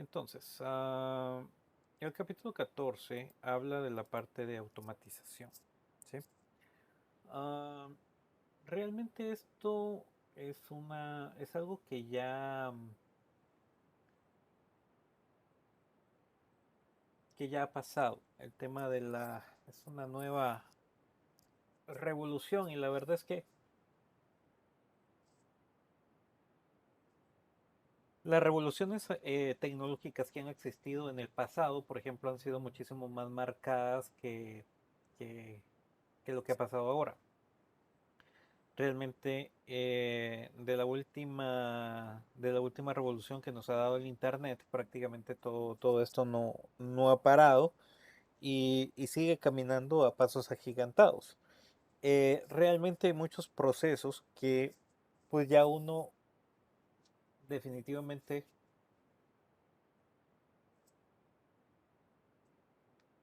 Entonces, el capítulo 14 habla de la parte de automatización, ¿sí? Ah, realmente esto es algo que ya ha pasado. El tema es una nueva revolución y la verdad es que las revoluciones tecnológicas que han existido en el pasado, por ejemplo, han sido muchísimo más marcadas que, que lo que ha pasado ahora. Realmente de la última revolución que nos ha dado el Internet, prácticamente todo esto no ha parado y sigue caminando a pasos agigantados. Realmente hay muchos procesos que pues ya uno definitivamente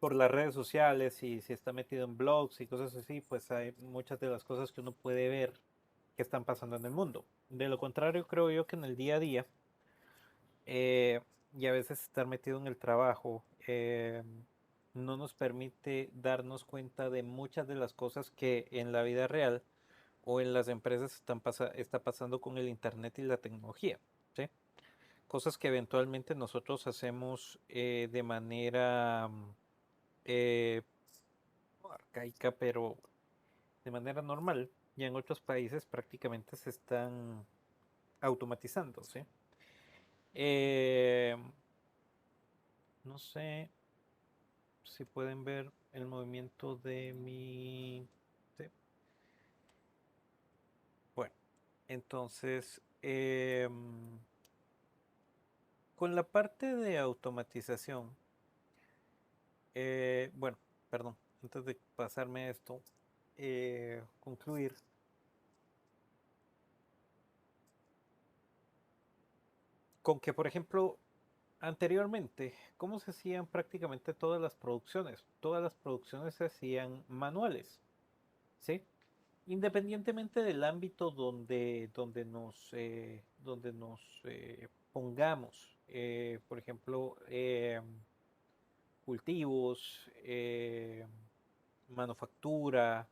por las redes sociales y si está metido en blogs y cosas así, pues hay muchas de las cosas que uno puede ver que están pasando en el mundo. De lo contrario, creo yo que en el día a día eh, y a veces estar metido en el trabajo no nos permite darnos cuenta de muchas de las cosas que en la vida real o en las empresas está pasando con el internet y la tecnología, ¿sí? Cosas que eventualmente nosotros hacemos de manera eh, no arcaica, pero de manera normal, y en otros países prácticamente se están automatizando, ¿sí? Eh, no sé si pueden ver el movimiento de mi... Sí. Bueno, entonces, con la parte de automatización, bueno, perdón, antes de pasarme a esto, concluir con que, por ejemplo, anteriormente, ¿cómo se hacían prácticamente todas las producciones? Todas las producciones se hacían manuales, ¿sí? Independientemente del ámbito donde nos pongamos, por ejemplo, cultivos, manufactura,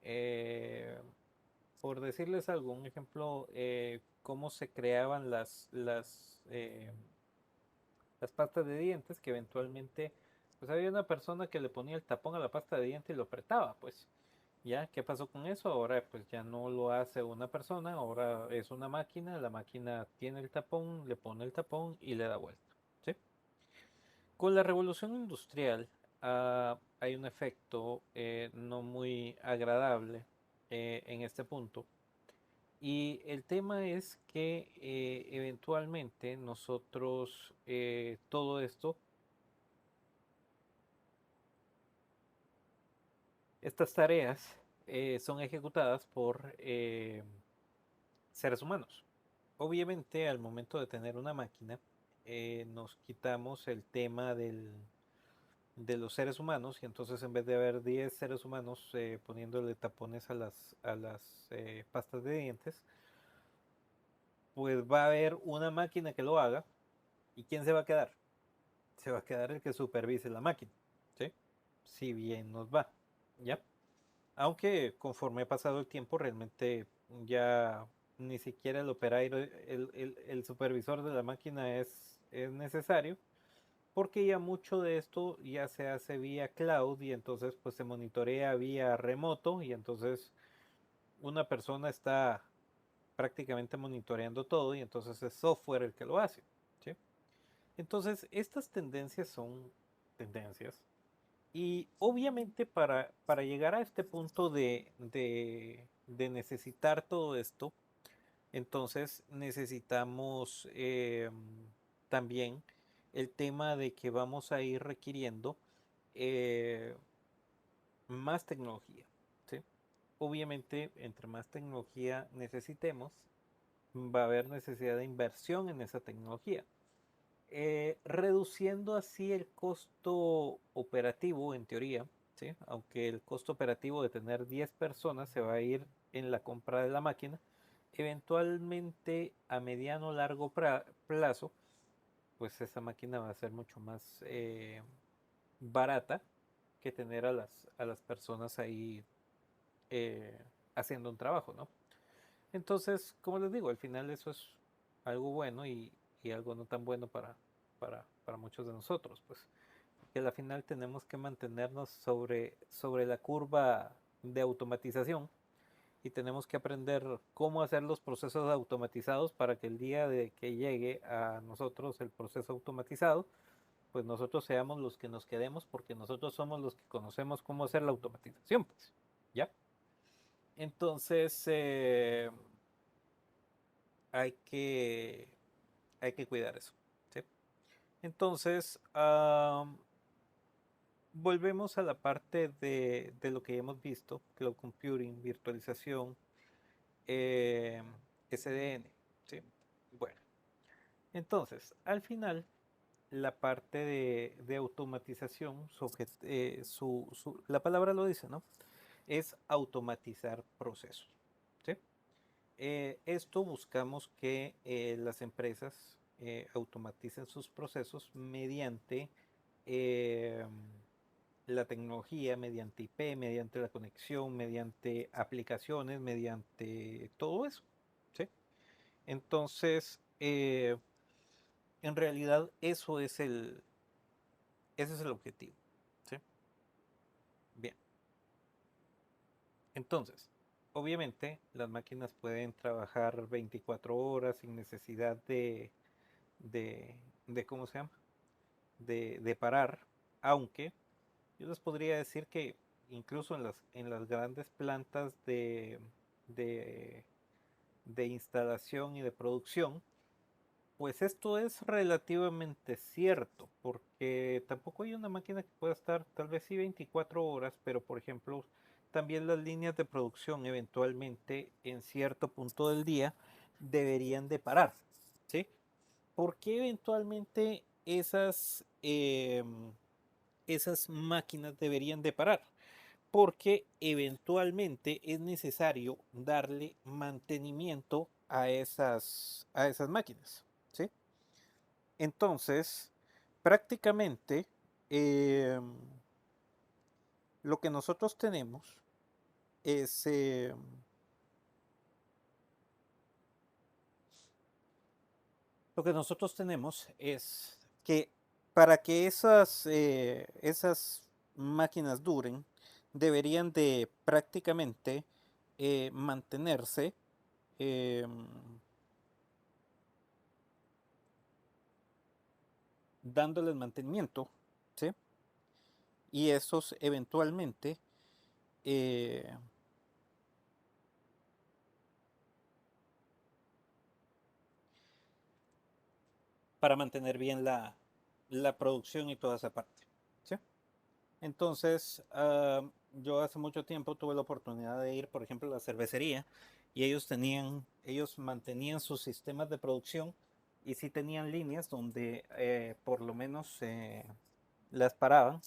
eh, por decirles algún ejemplo, cómo se creaban las pastas de dientes, que eventualmente, pues había una persona que le ponía el tapón a la pasta de dientes y lo apretaba, pues. ¿Ya? ¿Qué pasó con eso? Ahora pues ya no lo hace una persona, ahora es una máquina, la máquina tiene el tapón, le pone el tapón y le da vuelta, ¿sí? Con la revolución industrial hay un efecto no muy agradable en este punto. Y el tema es que eventualmente nosotros todo esto, estas tareas son ejecutadas por seres humanos. Obviamente, al momento de tener una máquina, nos quitamos el tema de los seres humanos y entonces en vez de haber 10 seres humanos poniéndole tapones a las pastas de dientes, pues va a haber una máquina que lo haga. ¿Y quién se va a quedar? Se va a quedar el que supervise la máquina, ¿sí? Si bien nos va, ¿ya? Aunque conforme ha pasado el tiempo, realmente ya ni siquiera el operario, el supervisor de la máquina es necesario, porque ya mucho de esto ya se hace vía cloud y entonces pues se monitorea vía remoto y entonces una persona está prácticamente monitoreando todo y entonces es software el que lo hace, ¿sí? Entonces estas tendencias son tendencias y obviamente para llegar a este punto de necesitar todo esto, entonces necesitamos también el tema de que vamos a ir requiriendo eh, más tecnología, ¿sí? Obviamente, entre más tecnología necesitemos, va a haber necesidad de inversión en esa tecnología. Reduciendo así el costo operativo en teoría, ¿sí? Aunque el costo operativo de tener 10 personas se va a ir en la compra de la máquina, eventualmente a mediano o largo plazo, pues esa máquina va a ser mucho más barata que tener a las personas ahí eh, haciendo un trabajo, ¿no? Entonces, como les digo, al final eso es algo bueno y algo no tan bueno para muchos de nosotros, pues que al final tenemos que mantenernos sobre la curva de automatización y tenemos que aprender cómo hacer los procesos automatizados para que el día de que llegue a nosotros el proceso automatizado, pues nosotros seamos los que nos quedemos porque nosotros somos los que conocemos cómo hacer la automatización, pues, ¿ya? Entonces, hay que, hay que cuidar eso, ¿sí? Entonces, volvemos a la parte de lo que hemos visto, cloud computing, virtualización, eh, SDN, ¿sí? Bueno, entonces, al final, la parte de automatización, la palabra lo dice, ¿no? Es automatizar procesos, ¿sí? Esto buscamos que las empresas automaticen sus procesos mediante eh, la tecnología, mediante IP, mediante la conexión, mediante aplicaciones, mediante todo eso, ¿sí? Entonces, en realidad ese es el objetivo, ¿sí? Bien, entonces, obviamente las máquinas pueden trabajar 24 horas sin necesidad de, ¿cómo se llama? De parar, aunque yo les podría decir que incluso en las grandes plantas de, de instalación y de producción, pues esto es relativamente cierto, porque tampoco hay una máquina que pueda estar tal vez sí 24 horas, pero por ejemplo, también las líneas de producción eventualmente en cierto punto del día deberían de parar, ¿sí? ¿Por qué eventualmente esas máquinas deberían de parar? Porque eventualmente es necesario darle mantenimiento a esas máquinas, ¿sí? Entonces, prácticamente eh, lo que nosotros tenemos es, lo que nosotros tenemos es que para que esas máquinas duren, deberían de prácticamente mantenerse eh, dándoles mantenimiento, ¿sí? Y esos eventualmente eh, para mantener bien la producción y toda esa parte, ¿sí? Entonces, yo hace mucho tiempo tuve la oportunidad de ir, por ejemplo, a la cervecería y ellos mantenían sus sistemas de producción y sí tenían líneas donde por lo menos las paraban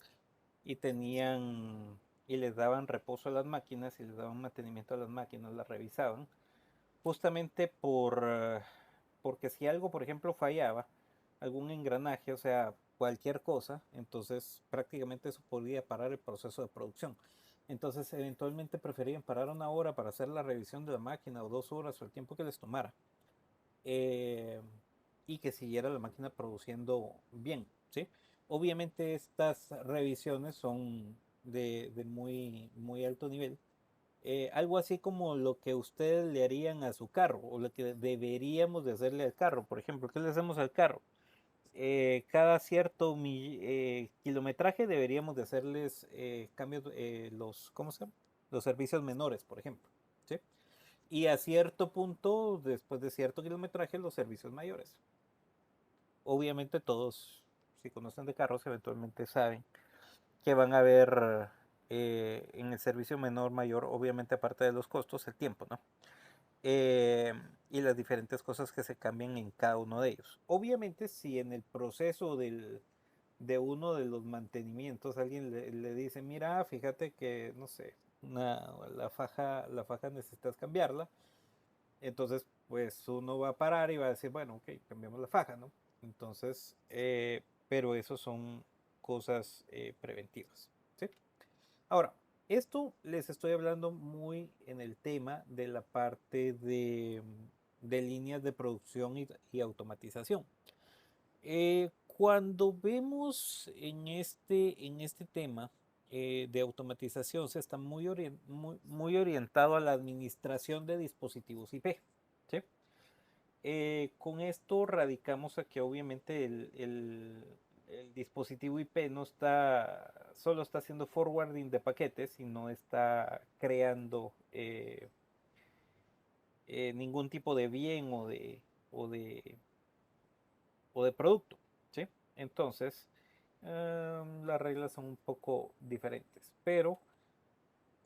y tenían y les daban reposo a las máquinas y les daban mantenimiento a las máquinas, las revisaban, justamente porque si algo, por ejemplo, fallaba, algún engranaje, o sea, cualquier cosa, entonces prácticamente eso podía parar el proceso de producción. Entonces, eventualmente preferían parar una hora para hacer la revisión de la máquina o 2 horas o el tiempo que les tomara. eh, y que siguiera la máquina produciendo bien, ¿sí? Obviamente estas revisiones son de muy alto nivel, algo así como lo que ustedes le harían a su carro o lo que deberíamos de hacerle al carro. Por ejemplo, ¿qué le hacemos al carro? Cada cierto kilometraje deberíamos de hacerles cambios, ¿cómo se llama? Los servicios menores, por ejemplo. ¿Sí? Y a cierto punto, después de cierto kilometraje, los servicios mayores. Obviamente todos, si conocen de carros, eventualmente saben que van a ver en el servicio menor mayor, obviamente aparte de los costos, el tiempo, ¿no? Eh, y las diferentes cosas que se cambian en cada uno de ellos. Obviamente, si en el proceso de uno de los mantenimientos alguien le dice, mira, fíjate que, no sé, la faja necesitas cambiarla, entonces pues uno va a parar y va a decir, bueno, ok, cambiamos la faja, ¿no? Entonces, pero eso son cosas preventivas, ¿sí? Ahora, esto les estoy hablando muy en el tema de la parte de líneas de producción y automatización. Cuando vemos en este tema de automatización, se está muy orientado a la administración de dispositivos IP. ¿Sí? Con esto radicamos a que obviamente el dispositivo IP no está, solo está haciendo forwarding de paquetes y no está creando ningún tipo de bien o de, o de producto. ¿Sí? Entonces, las reglas son un poco diferentes, pero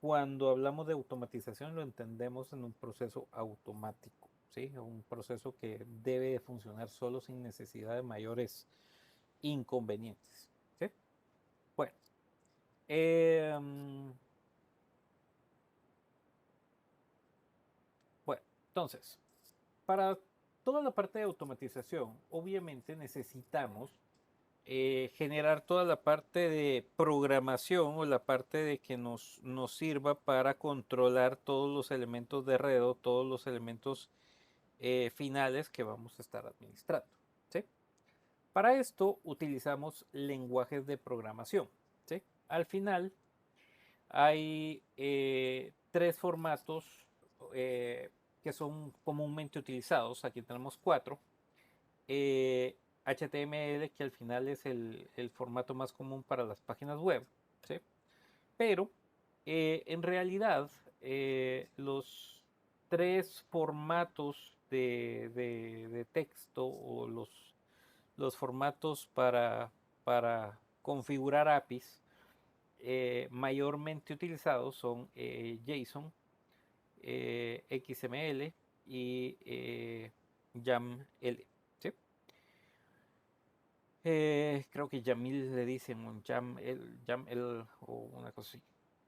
cuando hablamos de automatización lo entendemos en un proceso automático, ¿sí? Un proceso que debe de funcionar solo sin necesidad de mayores inconvenientes, ¿sí? Bueno, em, bueno, entonces, para toda la parte de automatización, obviamente necesitamos generar toda la parte de programación o la parte de que nos sirva para controlar todos los elementos de red o todos los elementos finales que vamos a estar administrando. ¿Sí? Para esto utilizamos lenguajes de programación. ¿Sí? Al final hay tres formatos que son comúnmente utilizados. Aquí tenemos cuatro. HTML, que al final es el formato más común para las páginas web. ¿Sí? Pero en realidad los tres formatos de texto o los formatos para configurar APIs mayormente utilizados son JSON, XML y YAML. ¿Sí? Creo que Yamil le dicen un YAML o una cosa así.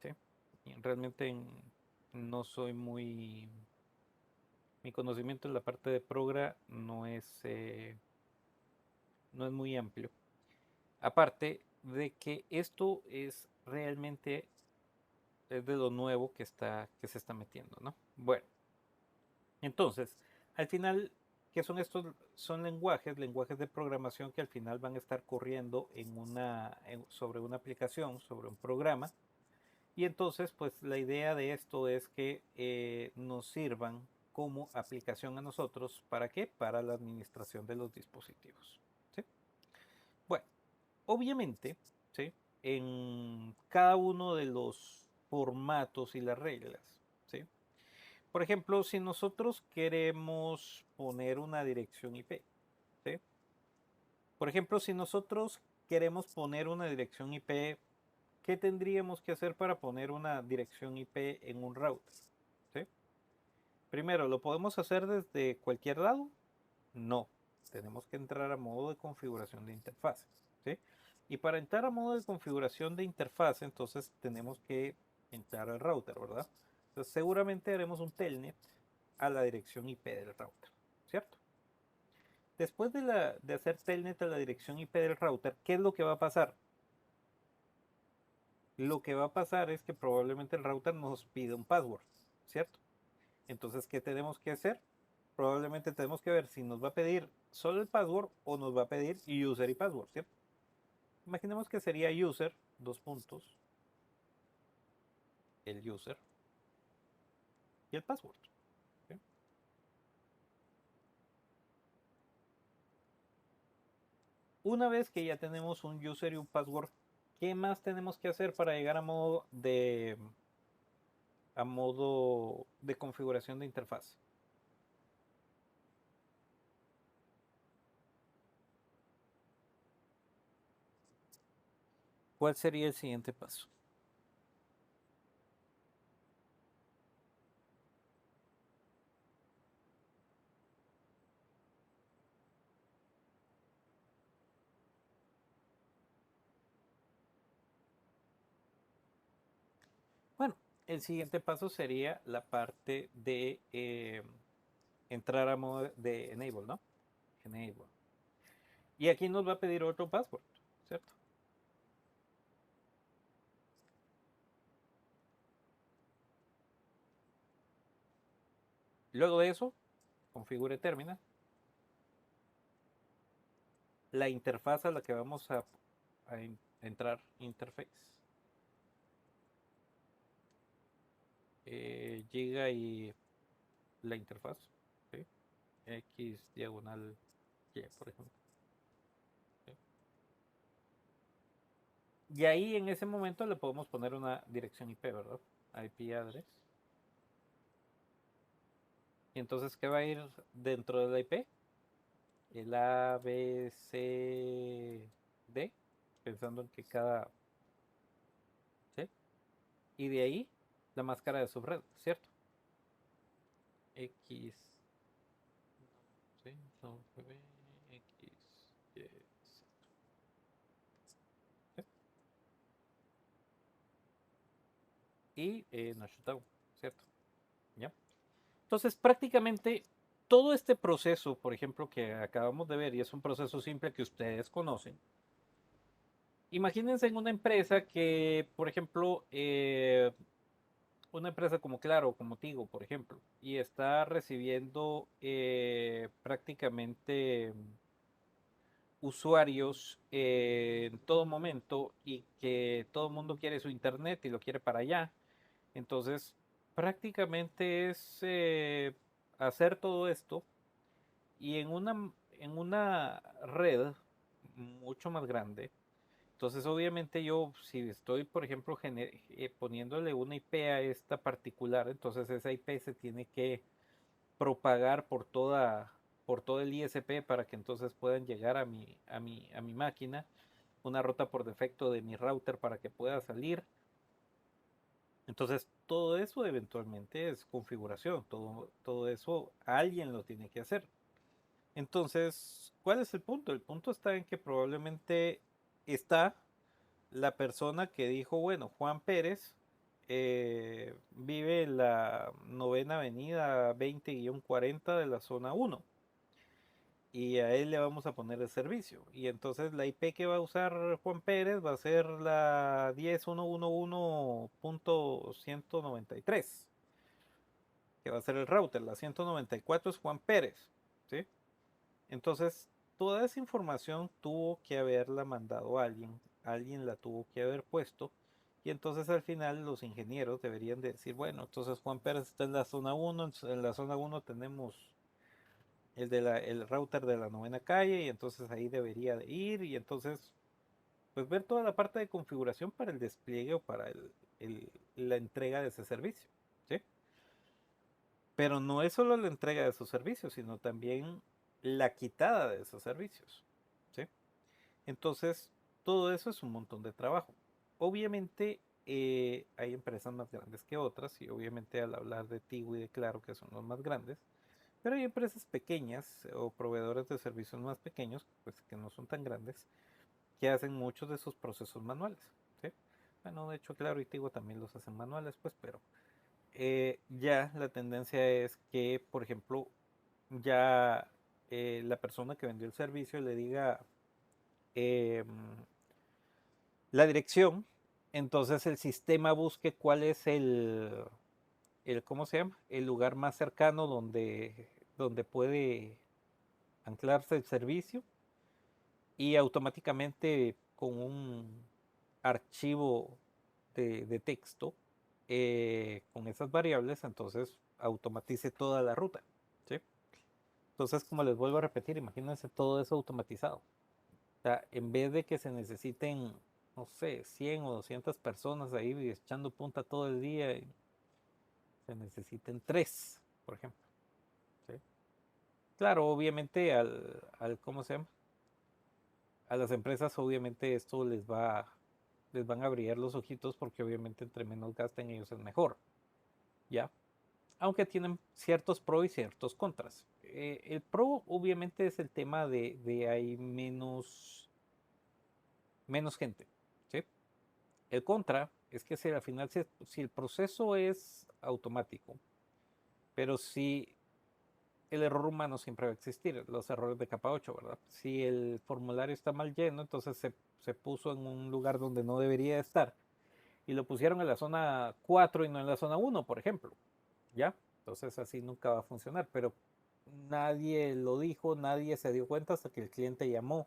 ¿Sí? Y realmente no soy muy... Mi conocimiento en la parte de Progra no es muy amplio. Aparte de que esto es realmente es de lo nuevo que se está metiendo, ¿no? Bueno, entonces, al final, ¿qué son estos? Son lenguajes de programación que al final van a estar corriendo sobre una aplicación, sobre un programa. Y entonces, pues la idea de esto es que nos sirvan como aplicación a nosotros. ¿Para qué? Para la administración de los dispositivos. ¿Sí? Bueno, obviamente, ¿sí? En cada uno de los formatos y las reglas, ¿sí? Por ejemplo, si nosotros queremos poner una dirección IP, ¿sí? Por ejemplo, si nosotros queremos poner una dirección IP, ¿qué tendríamos que hacer para poner una dirección IP en un router? ¿Sí? Primero, ¿lo podemos hacer desde cualquier lado? No. Tenemos que entrar a modo de configuración de interfaz. ¿Sí? Y para entrar a modo de configuración de interfaz, entonces tenemos que entrar al router, ¿verdad? Entonces seguramente haremos un telnet a la dirección IP del router, ¿cierto? Después de hacer telnet a la dirección IP del router, ¿qué es lo que va a pasar? Lo que va a pasar es que probablemente el router nos pide un password, ¿cierto? Entonces, ¿qué tenemos que hacer? Probablemente tenemos que ver si nos va a pedir solo el password o nos va a pedir user y password, ¿cierto? Imaginemos que sería user, dos puntos, el user y el password. ¿Sí? Una vez que ya tenemos un user y un password, ¿qué más tenemos que hacer para llegar a modo de configuración de interfaz? ¿Cuál sería el siguiente paso? Bueno, el siguiente paso sería la parte de entrar a modo de enable, ¿no? Enable. Y aquí nos va a pedir otro password, ¿cierto? Luego de eso, configure terminal. La interfaz a la que vamos a entrar, interface. Llega y la interfaz, ¿sí? X diagonal Y, por ejemplo. ¿Sí? Y ahí en ese momento le podemos poner una dirección IP, ¿verdad? IP address. Y entonces, ¿qué va a ir dentro de la IP? El A, B, C, D, pensando en que cada, ¿sí? Y de ahí la máscara de subred, ¿cierto? X, ¿sí? No, X, Y, Z, ¿sí? Y nuestro tag, ¿cierto? ¿Ya? Entonces, prácticamente todo este proceso, por ejemplo, que acabamos de ver, y es un proceso simple que ustedes conocen, imagínense en una empresa que, por ejemplo, una empresa como Claro, como Tigo, por ejemplo, y está recibiendo prácticamente usuarios en todo momento y que todo el mundo quiere su internet y lo quiere para allá. Entonces, prácticamente es hacer todo esto y en una red mucho más grande. Entonces, obviamente yo, si estoy, por ejemplo, poniéndole una IP a esta particular, entonces esa IP se tiene que propagar por todo el ISP para que entonces puedan llegar a mi máquina, una ruta por defecto de mi router para que pueda salir. Entonces, todo eso eventualmente es configuración, todo eso alguien lo tiene que hacer. Entonces, ¿cuál es el punto? El punto está en que probablemente está la persona que dijo, bueno, Juan Pérez vive en la novena avenida 20-40 de la zona 1 y a él le vamos a poner el servicio. Y entonces la IP que va a usar Juan Pérez va a ser la 10.111.193, que va a ser el router. La 194 es Juan Pérez, ¿sí? Entonces, toda esa información tuvo que haberla mandado a alguien, alguien la tuvo que haber puesto, y entonces al final los ingenieros deberían de decir, bueno, entonces Juan Pérez está en la zona 1, en la zona 1 tenemos el router de la novena calle, y entonces ahí debería de ir, y entonces, pues ver toda la parte de configuración para el despliegue o para la entrega de ese servicio, ¿sí? Pero no es solo la entrega de esos servicios, sino también la quitada de esos servicios, ¿sí? Entonces, todo eso es un montón de trabajo. Obviamente, hay empresas más grandes que otras, y obviamente al hablar de Tigo y de Claro, que son los más grandes, pero hay empresas pequeñas o proveedores de servicios más pequeños, pues que no son tan grandes, que hacen muchos de esos procesos manuales, ¿sí? Bueno, de hecho, Claro y Tigo también los hacen manuales, pues, pero ya la tendencia es que, por ejemplo, ya la persona que vendió el servicio le diga em, la dirección, entonces el sistema busque cuál es ¿cómo se llama? El lugar más cercano donde puede anclarse el servicio, y automáticamente con un archivo de texto con esas variables, entonces automatice toda la ruta, ¿sí? Entonces, como les vuelvo a repetir, imagínense todo eso automatizado. O sea, en vez de que se necesiten, no sé, 100 o 200 personas ahí echando punta todo el día, se necesiten 3, por ejemplo, ¿sí? Claro, obviamente ¿cómo se llama? A las empresas obviamente esto les van a brillar los ojitos, porque obviamente entre menos gasten ellos es mejor, ¿ya? Aunque tienen ciertos pros y ciertos contras. El pro obviamente es el tema de hay menos gente, ¿sí? El contra es que si al final, si el proceso es automático, pero si el error humano siempre va a existir, los errores de capa 8, ¿verdad? Si el formulario está mal lleno, entonces se puso en un lugar donde no debería estar y lo pusieron en la zona 4 y no en la zona 1, por ejemplo, ¿ya? Entonces así nunca va a funcionar, pero nadie lo dijo, nadie se dio cuenta hasta que el cliente llamó,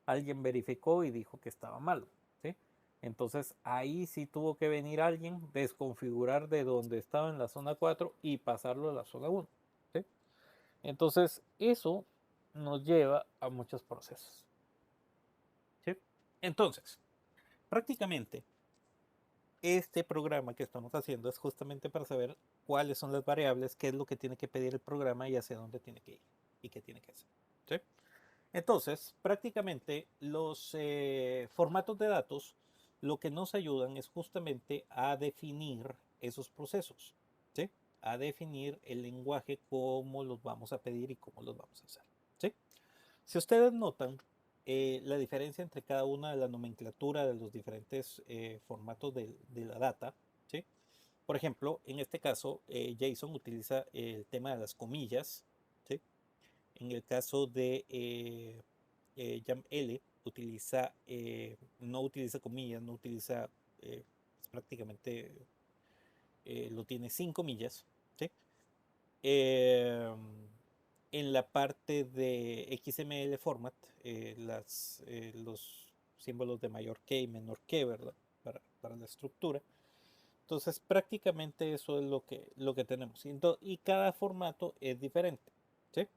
alguien verificó y dijo que estaba malo, ¿sí? Entonces ahí sí tuvo que venir alguien, desconfigurar de donde estaba en la zona 4 y pasarlo a la zona 1, ¿sí? Entonces eso nos lleva a muchos procesos, ¿sí? Entonces, prácticamente este programa que estamos haciendo es justamente para saber cuáles son las variables, qué es lo que tiene que pedir el programa y hacia dónde tiene que ir y qué tiene que hacer, ¿sí? Entonces, prácticamente los formatos de datos lo que nos ayudan es justamente a definir esos procesos, ¿sí? A definir el lenguaje, cómo los vamos a pedir y cómo los vamos a hacer, ¿sí? Si ustedes notan la diferencia entre cada una de la nomenclatura de los diferentes formatos de la data, ¿sí? Por ejemplo, en este caso, JSON utiliza el tema de las comillas, ¿sí? En el caso de YAML, no utiliza comillas, no utiliza, prácticamente lo tiene sin comillas, ¿sí? Eh, en la parte de XML format, los símbolos de mayor que y menor que, ¿verdad? Para la estructura. Entonces, prácticamente eso es lo que tenemos. Y cada formato es diferente, ¿sí?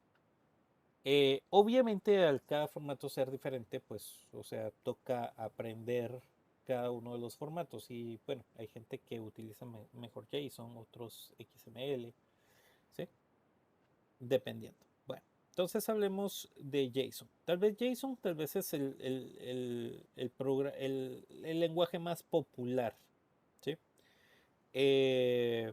Obviamente, al cada formato ser diferente, pues, o sea, toca aprender cada uno de los formatos. Y bueno, hay gente que utiliza mejor JSON, otros XML, ¿sí? Dependiendo. Bueno, entonces hablemos de JSON. Tal vez JSON, tal vez es el lenguaje más popular, ¿sí? Eh,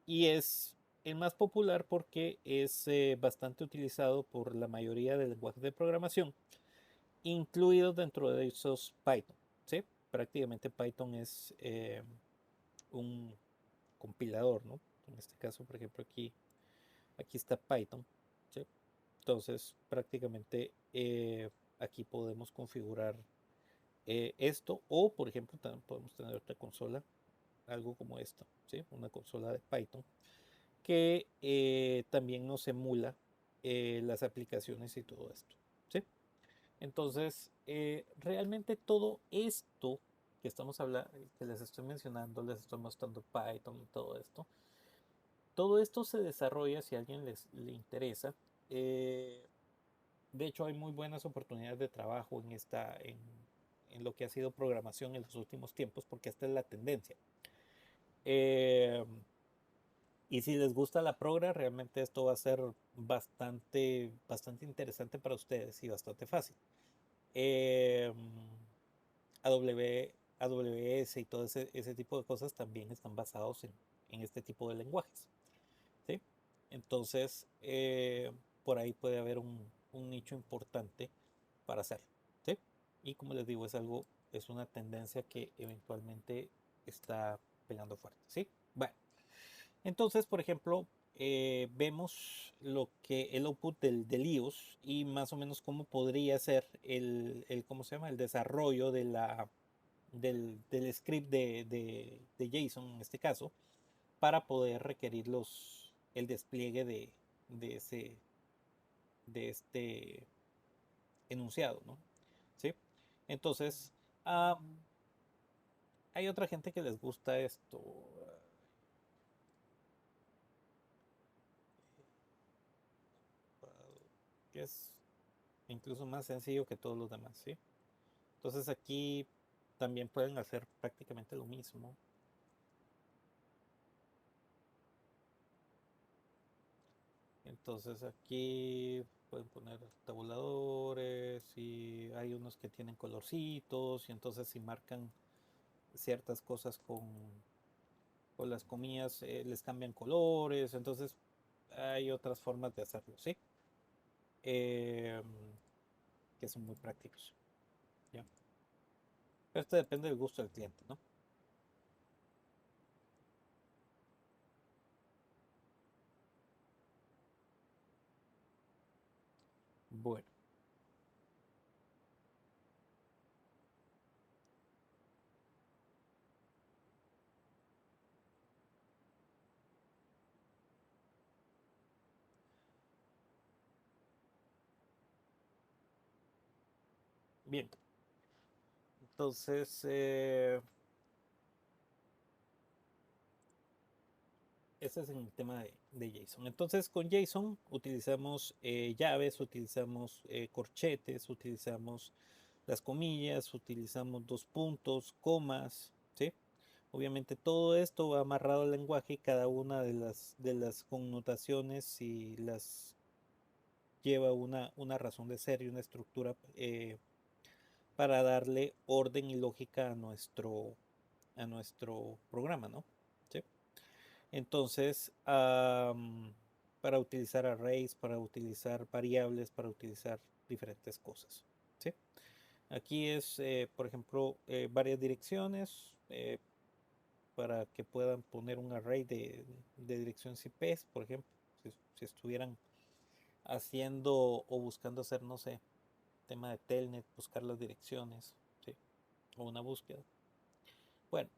y es el más popular porque es bastante utilizado por la mayoría de lenguajes de programación, incluidos dentro de esos Python, ¿sí? Prácticamente Python es un compilador, ¿no? En este caso, por ejemplo, aquí está Python, ¿sí? Entonces, prácticamente aquí podemos configurar esto o, por ejemplo, también podemos tener otra consola, algo como esto, ¿sí? Una consola de Python que también nos emula las aplicaciones y todo esto, ¿sí? Entonces, realmente todo esto que estamos hablando, que les estoy mencionando, les estoy mostrando Python y todo esto se desarrolla si a alguien le interesa. De hecho, hay muy buenas oportunidades de trabajo en lo que ha sido programación en los últimos tiempos, porque esta es la tendencia. Eh, y si les gusta la progra, realmente esto va a ser bastante interesante para ustedes y bastante fácil. Eh, AWS y todo ese tipo de cosas también están basados en este tipo de lenguajes, ¿sí? Entonces, por ahí puede haber un nicho importante para hacerlo, ¿sí? Y como les digo, es una tendencia que eventualmente está pegando fuerte, ¿sí? Bueno, entonces, por ejemplo, vemos lo que el output del iOS y más o menos cómo podría ser ¿cómo se llama? El desarrollo del script de JSON en este caso para poder requerir el despliegue de ese, de este enunciado, ¿no? ¿Sí? Entonces, ah, hay otra gente que les gusta esto, que es incluso más sencillo que todos los demás, ¿sí? Entonces aquí también pueden hacer prácticamente lo mismo. Entonces aquí pueden poner tabuladores y hay unos que tienen colorcitos y entonces si marcan ciertas cosas con las comillas les cambian colores, entonces hay otras formas de hacerlo, ¿sí? Eh, que son muy prácticos, ¿ya? Pero esto depende del gusto del cliente, ¿no? Bueno, bien. Entonces, ese es el tema de JSON. Entonces, con JSON utilizamos llaves, utilizamos corchetes, utilizamos las comillas, utilizamos dos puntos, comas, ¿sí? Obviamente todo esto va amarrado al lenguaje y cada una de las connotaciones y las lleva una razón de ser y una estructura para darle orden y lógica a nuestro programa, ¿no? ¿Sí? Entonces, para utilizar arrays, para utilizar variables, para utilizar diferentes cosas, ¿sí? Aquí es, por ejemplo, varias direcciones para que puedan poner un array de direcciones IPs, por ejemplo, si estuvieran haciendo o buscando hacer, no sé, tema de Telnet, buscar las direcciones, ¿sí? O una búsqueda. Bueno,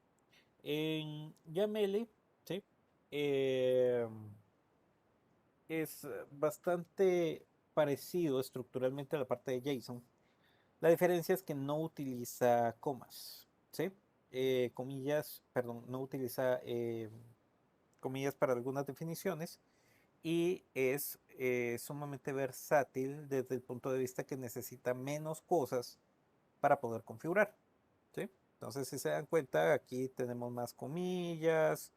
en YAML, ¿sí? Eh, es bastante parecido estructuralmente a la parte de JSON. La diferencia es que no utiliza comas, ¿sí? Comillas, perdón, no utiliza comillas para algunas definiciones y es sumamente versátil desde el punto de vista que necesita menos cosas para poder configurar, ¿sí? Entonces, si se dan cuenta, aquí tenemos más comillas,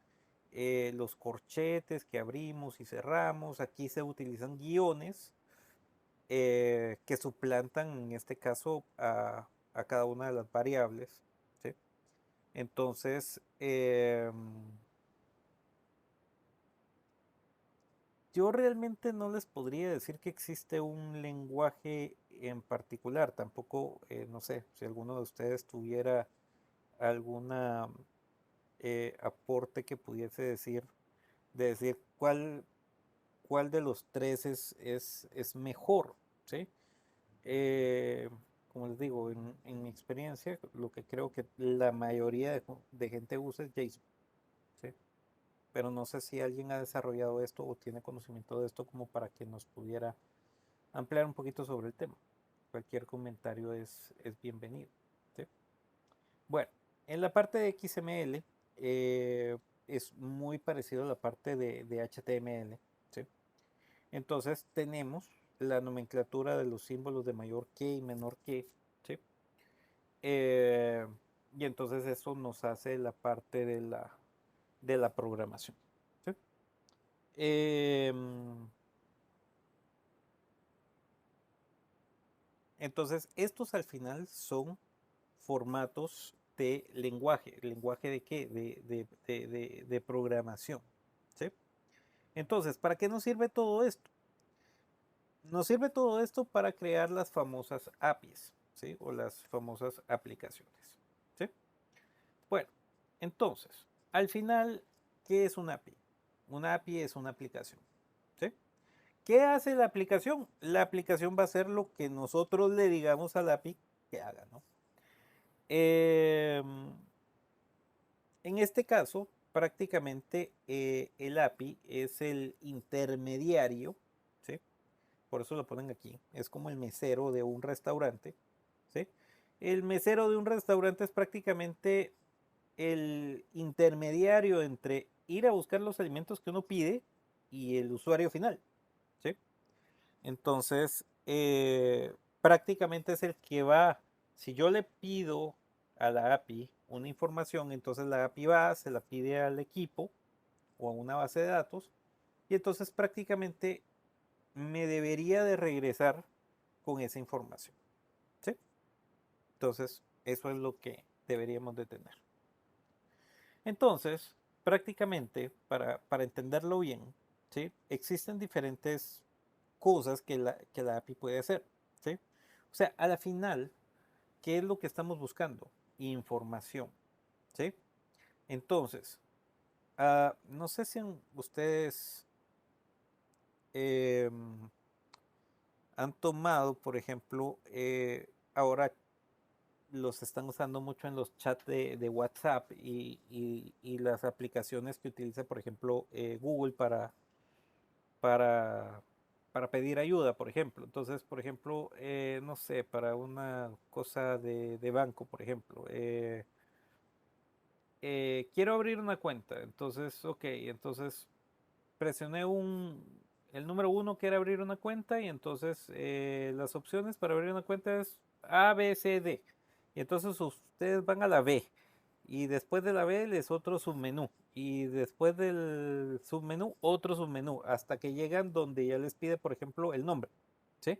los corchetes que abrimos y cerramos. Aquí se utilizan guiones que suplantan, en este caso, a cada una de las variables, ¿sí? Entonces, yo realmente no les podría decir que existe un lenguaje en particular. Tampoco, no sé, si alguno de ustedes tuviera alguna aporte que pudiese decir, de decir cuál de los tres es mejor, ¿sí? Eh, como les digo, en mi experiencia, lo que creo que la mayoría de gente usa es JSON, ¿sí? Pero no sé si alguien ha desarrollado esto o tiene conocimiento de esto como para que nos pudiera ampliar un poquito sobre el tema. Cualquier comentario es bienvenido, ¿sí? Bueno, en la parte de XML es muy parecido a la parte de HTML, ¿sí? Entonces tenemos la nomenclatura de los símbolos de mayor que y menor que, ¿sí? Eh, y entonces eso nos hace la parte de la programación, ¿sí? Em, entonces estos al final son formatos de lenguaje. ¿Lenguaje de qué? De programación, ¿sí? Entonces, ¿para qué nos sirve todo esto? Nos sirve todo esto para crear las famosas APIs, ¿sí? O las famosas aplicaciones, ¿sí? Bueno, entonces, al final, ¿qué es una API? Una API es una aplicación, ¿sí? ¿Qué hace la aplicación? La aplicación va a hacer lo que nosotros le digamos a la API que haga, ¿no? En este caso, prácticamente el API es el intermediario, ¿sí? Por eso lo ponen aquí. Es como el mesero de un restaurante, ¿sí? El mesero de un restaurante es prácticamente el intermediario entre ir a buscar los alimentos que uno pide y el usuario final, ¿sí? Entonces, prácticamente es el que va, si yo le pido a la API una información, entonces la API va, se la pide al equipo o a una base de datos y entonces prácticamente me debería de regresar con esa información, ¿sí? Entonces, eso es lo que deberíamos de tener. Entonces, prácticamente, para entenderlo bien, ¿sí? Existen diferentes cosas que la API puede hacer, ¿sí? O sea, a la final, ¿qué es lo que estamos buscando? Información, ¿sí? Entonces, no sé si ustedes han tomado, por ejemplo, ahora los están usando mucho en los chats de WhatsApp y las aplicaciones que utiliza, por ejemplo, Google para, para pedir ayuda, por ejemplo. Entonces, por ejemplo, no sé, para una cosa de banco, por ejemplo, quiero abrir una cuenta. Entonces, ok, entonces presioné el número uno que era abrir una cuenta y entonces las opciones para abrir una cuenta es A, B, C, D. Y entonces ustedes van a la B y después de la B les otro submenú y después del submenú otro submenú hasta que llegan donde ya les pide, por ejemplo, el nombre. ¿Sí?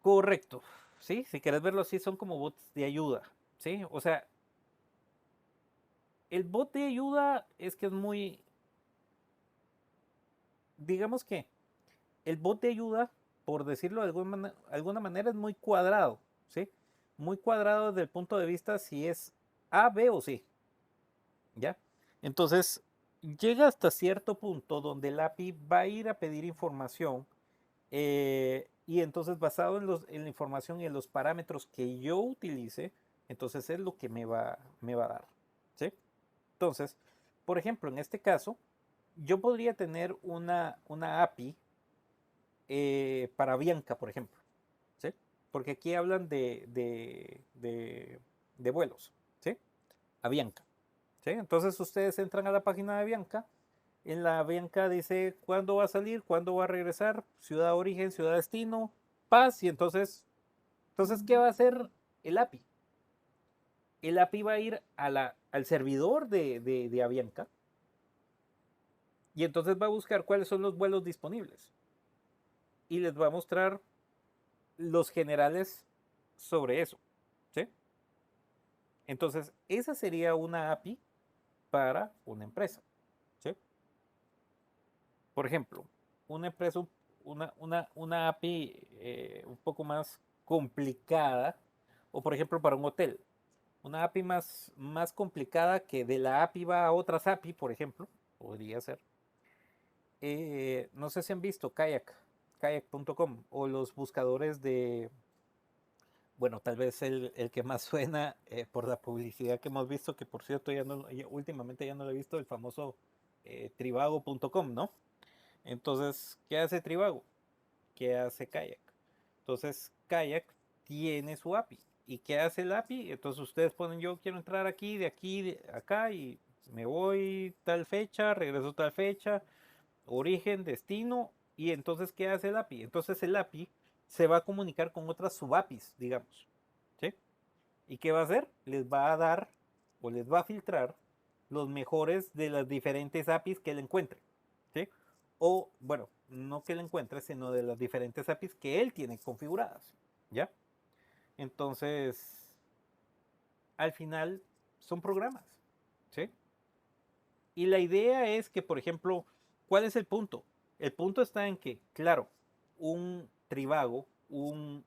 Correcto. ¿Sí? Si quieres verlo así, son como bots de ayuda. ¿Sí? O sea, el bot de ayuda es que es muy, digamos que el bot de ayuda, por decirlo de alguna manera, es muy cuadrado, ¿sí? Muy cuadrado desde el punto de vista si es A, B o C, ¿ya? Entonces, llega hasta cierto punto donde el API va a ir a pedir información y entonces basado en la información y en los parámetros que yo utilice, entonces es lo que me va a dar, ¿sí? Entonces, por ejemplo, en este caso, yo podría tener una API para Bianca, por ejemplo, ¿sí? Porque aquí hablan de vuelos, ¿sí? A Bianca, ¿sí? Entonces ustedes entran a la página de Bianca, en la Bianca dice cuándo va a salir, cuándo va a regresar, ciudad de origen, ciudad de destino, paz, y entonces ¿qué va a hacer el API? El API va a ir al servidor de Avianca y entonces va a buscar cuáles son los vuelos disponibles y les va a mostrar los generales sobre eso, ¿sí? Entonces, esa sería una API para una empresa, ¿sí? Por ejemplo, una empresa, una API un poco más complicada, o por ejemplo para un hotel, una API más complicada que de la API va a otras API, por ejemplo, podría ser. No sé si han visto kayak.com o los buscadores bueno, tal vez el que más suena por la publicidad que hemos visto, que por cierto últimamente ya no lo he visto, el famoso trivago.com, ¿no? Entonces, ¿qué hace Trivago? ¿Qué hace Kayak? Entonces, Kayak tiene su API. ¿Y qué hace el API? Entonces ustedes ponen, yo quiero entrar aquí, de aquí, de acá, y me voy tal fecha, regreso tal fecha, origen, destino, y entonces, ¿qué hace el API? Entonces el API se va a comunicar con otras sub-APIs, digamos, ¿sí? ¿Y qué va a hacer? Les va a dar o les va a filtrar los mejores de las diferentes APIs que él encuentre, ¿sí? O, bueno, no que él encuentre, sino de las diferentes APIs que él tiene configuradas, ¿ya? Entonces, al final son programas, ¿sí? Y la idea es que, por ejemplo, ¿cuál es el punto? El punto está en que, claro, un Trivago, un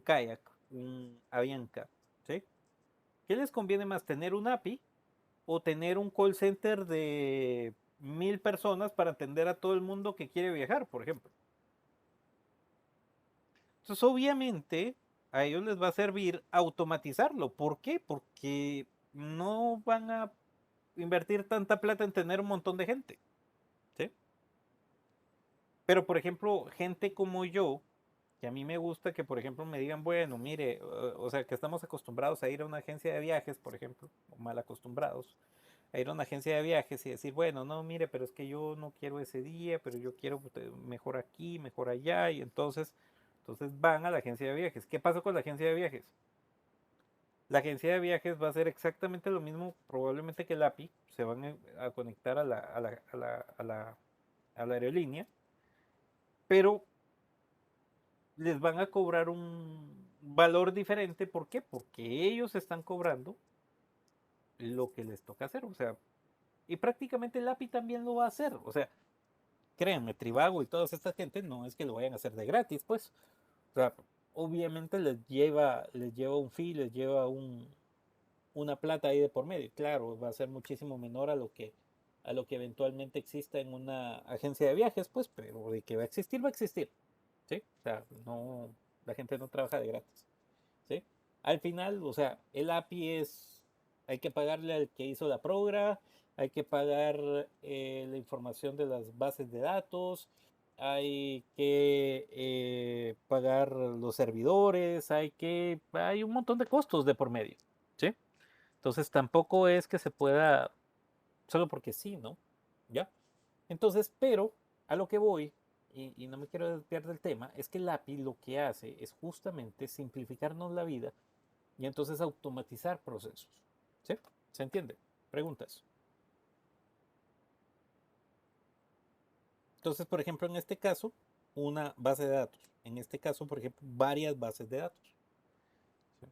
Kayak, un Avianca, ¿sí? ¿Qué les conviene más, tener un API o tener un call center de 1000 personas para atender a todo el mundo que quiere viajar, por ejemplo? Entonces, obviamente, a ellos les va a servir automatizarlo. ¿Por qué? Porque no van a invertir tanta plata en tener un montón de gente, ¿sí? Pero, por ejemplo, gente como yo, que a mí me gusta que, por ejemplo, me digan, bueno, mire, o sea, que estamos acostumbrados a ir a una agencia de viajes, por ejemplo, o mal acostumbrados, a ir a una agencia de viajes y decir, bueno, no, mire, pero es que yo no quiero ese día, pero yo quiero mejor aquí, mejor allá, y entonces van a la agencia de viajes. ¿Qué pasa con la agencia de viajes? La agencia de viajes va a hacer exactamente lo mismo, probablemente que el API, se van a conectar a la aerolínea, pero les van a cobrar un valor diferente. ¿Por qué? Porque ellos están cobrando lo que les toca hacer. O sea, y prácticamente el API también lo va a hacer. O sea, créanme, Trivago y toda esta gente no es que lo vayan a hacer de gratis, pues. O sea, obviamente les lleva un fee, les lleva una plata ahí de por medio. Claro, va a ser muchísimo menor a lo que eventualmente exista en una agencia de viajes, pues, pero de que va a existir, va a existir. ¿Sí? O sea, no, la gente no trabaja de gratis. ¿Sí? Al final, o sea, el API es, hay que pagarle al que hizo la progra, hay que pagar la información de las bases de datos, hay que pagar los servidores, hay un montón de costos de por medio, ¿sí? Entonces tampoco es que se pueda, solo porque sí, ¿no? ¿Ya? Entonces, pero a lo que voy, y no me quiero desviar del tema, es que el API lo que hace es justamente simplificarnos la vida y entonces automatizar procesos. ¿Sí? ¿Se entiende? Preguntas. Entonces, por ejemplo, en este caso, una base de datos. En este caso, por ejemplo, varias bases de datos. ¿Sí?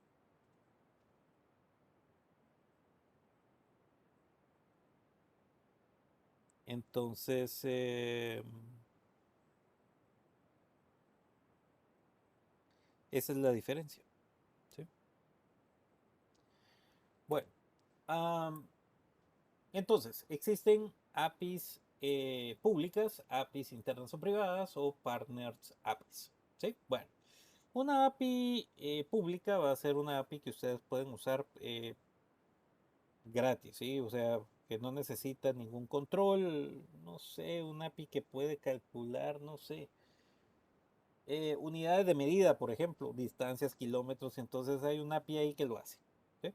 Entonces, esa es la diferencia. ¿Sí? Bueno, am, entonces, existen APIs públicas, APIs internas o privadas o partners APIs. ¿Sí? Bueno, una API pública va a ser una API que ustedes pueden usar gratis, ¿sí? O sea, que no necesita ningún control, no sé, un API que puede calcular, no sé, unidades de medida, por ejemplo, distancias, kilómetros, entonces hay un API ahí que lo hace. ¿Sí?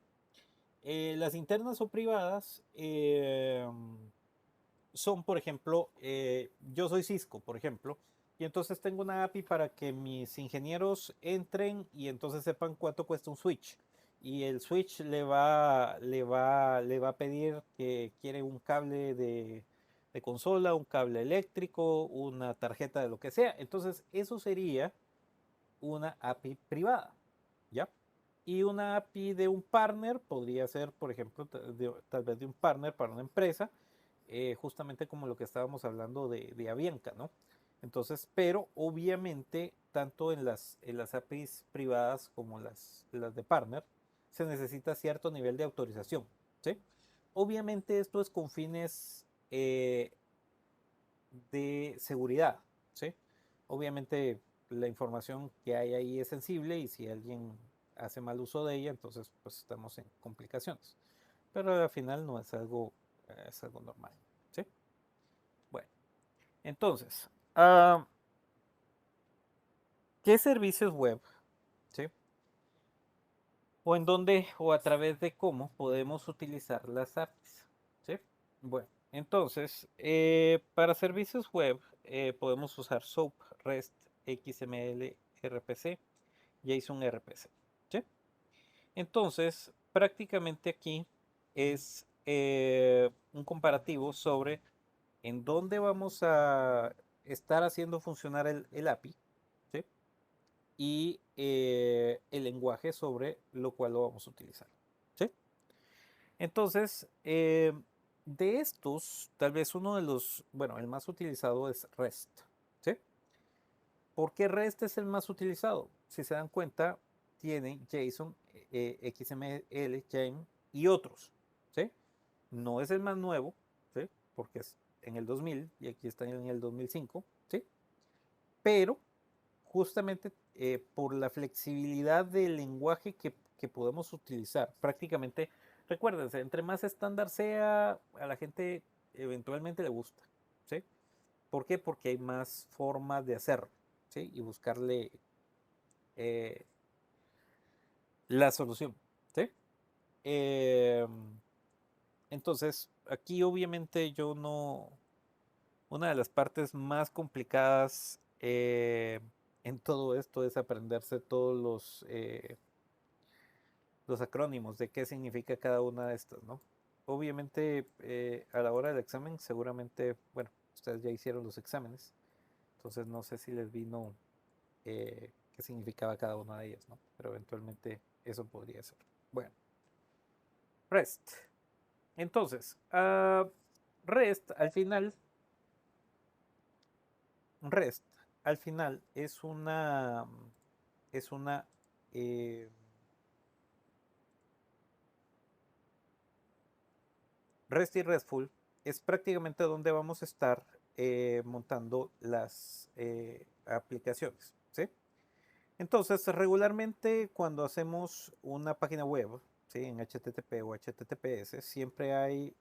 Las internas o privadas son, por ejemplo, yo soy Cisco, por ejemplo, y entonces tengo una API para que mis ingenieros entren y entonces sepan cuánto cuesta un switch. Y el switch le va a pedir que quiere un cable de consola, un cable eléctrico, una tarjeta de lo que sea. Entonces, eso sería una API privada, ¿ya? Y una API de un partner podría ser, por ejemplo, tal vez de un partner para una empresa, justamente como lo que estábamos hablando de Avianca, ¿no? Entonces, pero obviamente, tanto en las APIs privadas como las de partner, se necesita cierto nivel de autorización, ¿sí? Obviamente esto es con fines de seguridad, ¿sí? Obviamente la información que hay ahí es sensible y si alguien hace mal uso de ella, entonces pues estamos en complicaciones. Pero al final no es algo normal, ¿sí? Bueno, entonces, ¿qué servicios web, ¿sí? O en dónde o a través de cómo podemos utilizar las APIs, ¿sí? Bueno, entonces, para servicios web podemos usar SOAP, REST, XML, RPC, JSON RPC, ¿sí? Entonces, prácticamente aquí es un comparativo sobre en dónde vamos a estar haciendo funcionar el API, ¿sí? Y el lenguaje sobre lo cual lo vamos a utilizar, ¿sí? Entonces, de estos, tal vez uno de los, bueno, el más utilizado es REST, ¿sí? ¿Por qué REST es el más utilizado? Si se dan cuenta, tiene JSON, XML, JSON y otros, ¿sí? No es el más nuevo, ¿sí? Porque es en el 2000 y aquí está en el 2005, ¿sí? Pero justamente por la flexibilidad del lenguaje que podemos utilizar. Prácticamente, recuérdense, entre más estándar sea, a la gente eventualmente le gusta. ¿Sí? ¿Por qué? Porque hay más formas de hacerlo. ¿Sí? Y buscarle eh, la solución. ¿Sí? Eh, entonces, aquí obviamente yo no, una de las partes más complicadas en todo esto es aprenderse todos los acrónimos de qué significa cada una de estas, ¿no? Obviamente, a la hora del examen, seguramente, bueno, ustedes ya hicieron los exámenes, entonces no sé si les vino qué significaba cada una de ellas, ¿no? Pero eventualmente eso podría ser. Bueno, REST. Entonces, REST al final REST al final es una eh, REST y RESTful. es prácticamente donde vamos a estar montando las aplicaciones, ¿sí? Entonces, regularmente cuando hacemos una página web, ¿sí? En HTTP o HTTPS, siempre hay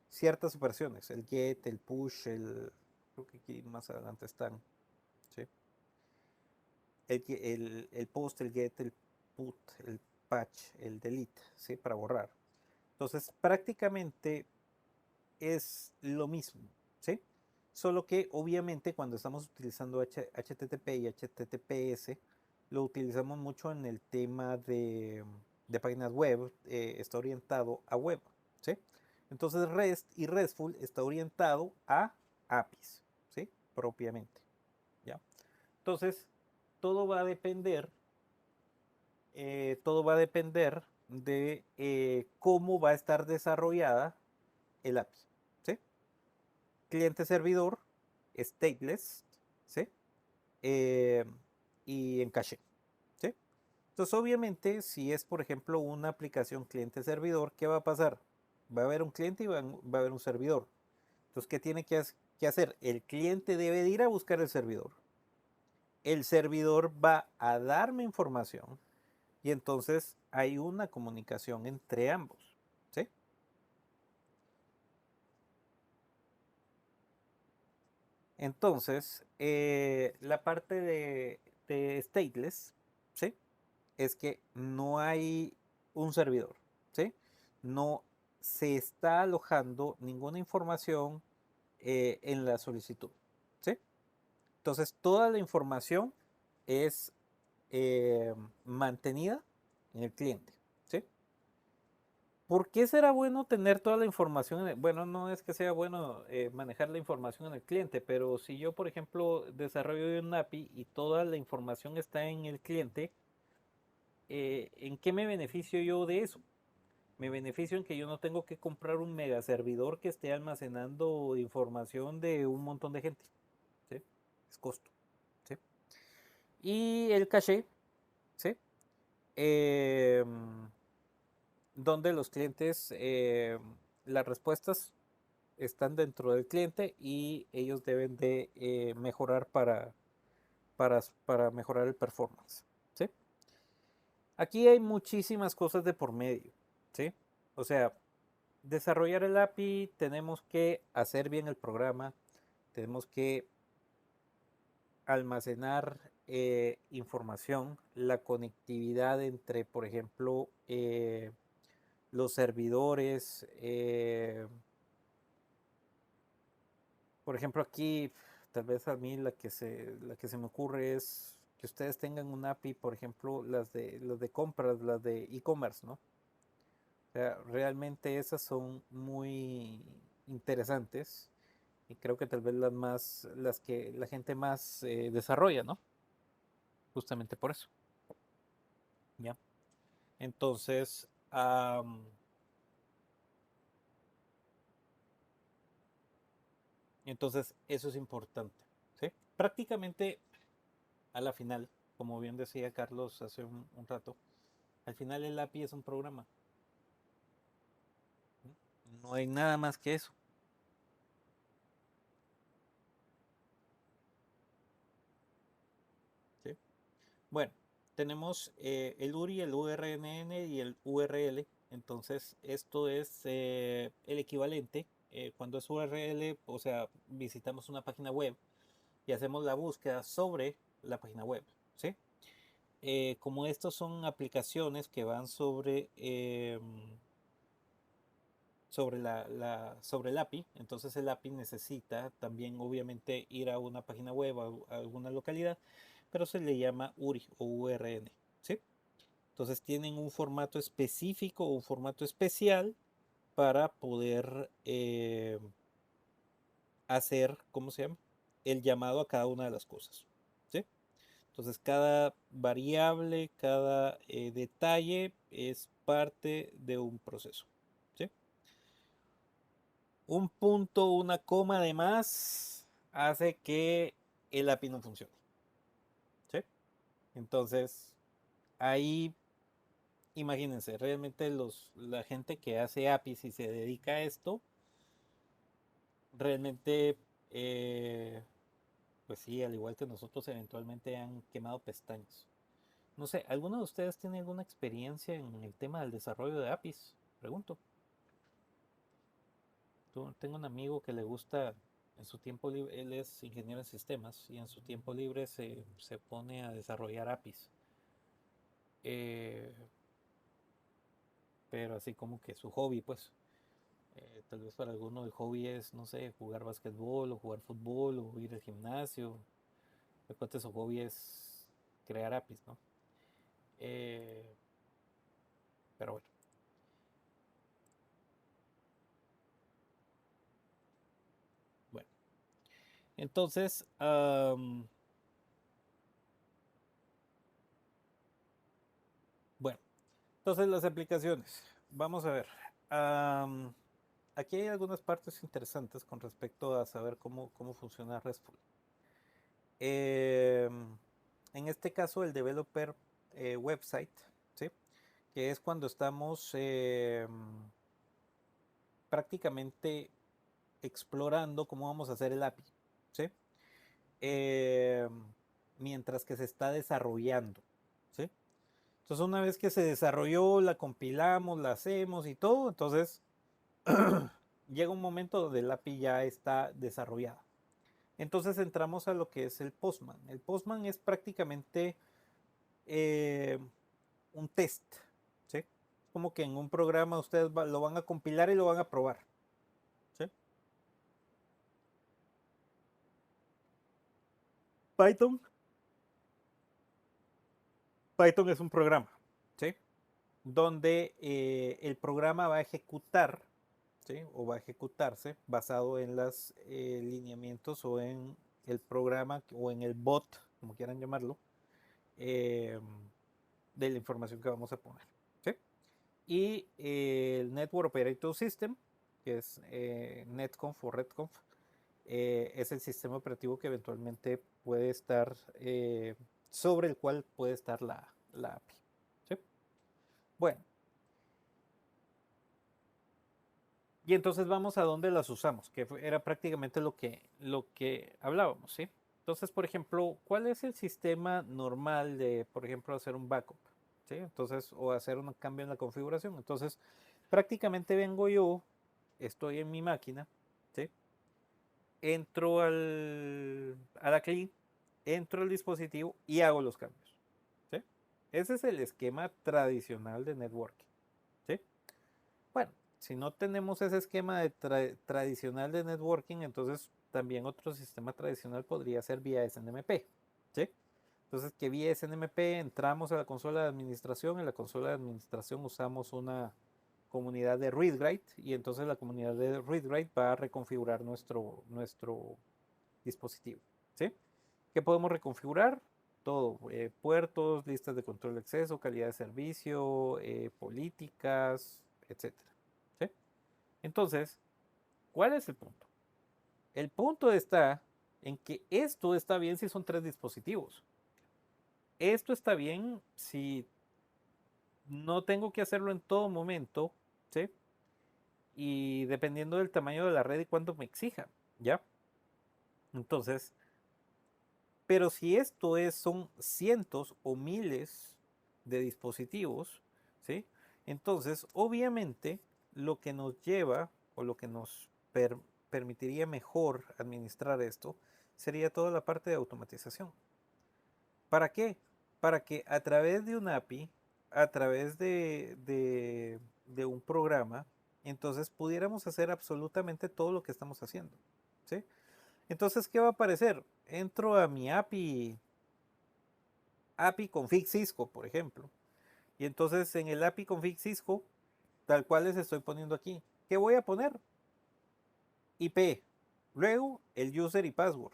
ciertas operaciones, el get, el push, creo que aquí más adelante están, ¿sí? El post, el get, el put, el patch, el delete, ¿sí? Para borrar. Entonces, prácticamente es lo mismo, ¿sí? Solo que obviamente cuando estamos utilizando HTTP y HTTPS, lo utilizamos mucho en el tema de páginas web, está orientado a web, ¿sí? Entonces REST y RESTful está orientado a APIs, ¿sí? Propiamente, ¿ya? Entonces, todo va a depender, todo va a depender de cómo va a estar desarrollada el API, ¿sí? Cliente-servidor, stateless, ¿sí? Eh, y en caché, ¿sí? Entonces, obviamente, si es, por ejemplo, una aplicación cliente-servidor, ¿qué va a pasar? Va a haber un cliente y va a haber un servidor. Entonces, ¿qué tiene que hacer? El cliente debe de ir a buscar el servidor. El servidor va a darme información y entonces hay una comunicación entre ambos, ¿sí? Entonces, la parte de stateless, ¿sí? Es que no hay un servidor, ¿sí? No se está alojando ninguna información en la solicitud, ¿sí? Entonces, toda la información es mantenida en el cliente, ¿sí? ¿Por qué será bueno tener toda la información? Bueno, no es que sea bueno manejar la información en el cliente, pero si yo, por ejemplo, desarrollo un API y toda la información está en el cliente, ¿en qué me beneficio yo de eso? Me beneficio en que yo no tengo que comprar un mega servidor que esté almacenando información de un montón de gente, ¿sí? Es costo, ¿sí? Y el caché, ¿sí? Eh, donde los clientes, las respuestas están dentro del cliente y ellos deben de mejorar para mejorar el performance, ¿sí? Aquí hay muchísimas cosas de por medio, ¿sí? O sea, desarrollar el API, tenemos que hacer bien el programa, tenemos que almacenar información, la conectividad entre, por ejemplo, los servidores. Por ejemplo, aquí, tal vez a mí la que se me ocurre es que ustedes tengan un API, por ejemplo, las de compras, las de e-commerce, ¿no? O sea, realmente esas son muy interesantes y creo que tal vez las que la gente más desarrolla, ¿no? Justamente por eso, ¿ya? Entonces, eso es importante, ¿sí? Prácticamente a la final, como bien decía Carlos hace un rato, al final el API es un programa, ¿sí? No hay nada más que eso, ¿sí? Bueno, tenemos el URI, el URNN y el URL. Entonces, esto es el equivalente. Cuando es URL, o sea, visitamos una página web y hacemos la búsqueda sobre la página web, ¿sí? Como estos son aplicaciones que van sobre el API, entonces el API necesita también obviamente ir a una página web, a alguna localidad, pero se le llama URI o URN, ¿sí? Entonces tienen un formato específico, un formato especial para poder hacer, ¿cómo se llama? El llamado a cada una de las cosas, ¿sí? Entonces cada variable, cada detalle es parte de un proceso, ¿sí? Un punto, una coma de más hace que el API no funcione, ¿sí? Entonces ahí imagínense, realmente la gente que hace APIs y se dedica a esto, realmente, pues sí, al igual que nosotros, eventualmente han quemado pestañas. No sé, ¿alguno de ustedes tiene alguna experiencia en el tema del desarrollo de APIs? Pregunto. Tengo un amigo que le gusta, en su tiempo libre, él es ingeniero en sistemas y en su tiempo libre se pone a desarrollar APIs. Eh, pero así como que su hobby, pues. Tal vez para alguno el hobby es, no sé, jugar basquetbol o jugar fútbol o ir al gimnasio. De cuenta su hobby es crear APIs, ¿no? Eh, pero bueno. Bueno, entonces, bueno, entonces las aplicaciones. Vamos a ver. Am, Aquí hay algunas partes interesantes con respecto a saber cómo funciona RESTful. Em, en este caso, el developer website, ¿sí? Que es cuando estamos prácticamente explorando cómo vamos a hacer el API, ¿sí? Em, Mientras que se está desarrollando, ¿sí? Entonces, una vez que se desarrolló, la compilamos, la hacemos y todo, entonces llega un momento donde el API ya está desarrollada. Entonces entramos a lo que es el Postman. El Postman es prácticamente eh, un test, ¿sí? Como que en un programa ustedes lo van a compilar y lo van a probar, ¿sí? Python, Python es un programa, ¿sí? Donde el programa va a ejecutar, ¿sí? O va a ejecutarse basado en los lineamientos o en el programa o en el bot, como quieran llamarlo, eh, de la información que vamos a poner, ¿sí? Y el Network Operating System, que es NetConf o RedConf, es el sistema operativo que eventualmente puede estar, sobre el cual puede estar la API. ¿Sí? Bueno, y entonces vamos a dónde las usamos, que era prácticamente lo que hablábamos, ¿sí? Entonces, por ejemplo, ¿cuál es el sistema normal de, por ejemplo, hacer un backup? ¿Sí? Entonces, o hacer un cambio en la configuración. Entonces, prácticamente vengo yo, estoy en mi máquina, ¿sí? Entro a la CLI, entro al dispositivo y hago los cambios, ¿sí? Ese es el esquema tradicional de networking, ¿sí? Bueno, si no tenemos ese esquema tradicional de networking, entonces también otro sistema tradicional podría ser vía SNMP, ¿sí? Entonces, que vía SNMP entramos a la consola de administración, en la consola de administración usamos una comunidad de ReadWrite y entonces la comunidad de ReadWrite va a reconfigurar nuestro dispositivo, ¿sí? ¿Qué podemos reconfigurar? Todo, puertos, listas de control de acceso, calidad de servicio, políticas, etcétera, ¿sí? Entonces, ¿cuál es el punto? El punto está en que esto está bien si son tres dispositivos. Esto está bien si no tengo que hacerlo en todo momento, ¿sí? Y dependiendo del tamaño de la red y cuánto me exija, ¿ya? Entonces, pero si esto son cientos o miles de dispositivos, ¿sí? Entonces, obviamente, lo que nos lleva o lo que nos permitiría mejor administrar esto sería toda la parte de automatización. ¿Para qué? Para que a través de un API, a través de un programa, entonces pudiéramos hacer absolutamente todo lo que estamos haciendo, ¿sí? Entonces, ¿qué va a aparecer? Entro a mi API config Cisco, por ejemplo. Y entonces en el API config Cisco, tal cual les estoy poniendo aquí, ¿qué voy a poner? IP. Luego el user y password.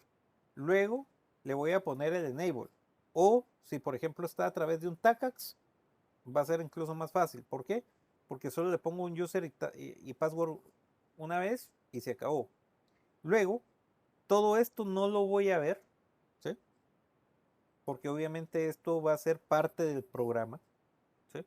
Luego le voy a poner el enable. O si por ejemplo está a través de un TACAX, va a ser incluso más fácil. ¿Por qué? Porque solo le pongo un user y password una vez y se acabó. Luego, todo esto no lo voy a ver, ¿sí? Porque obviamente esto va a ser parte del programa, ¿sí?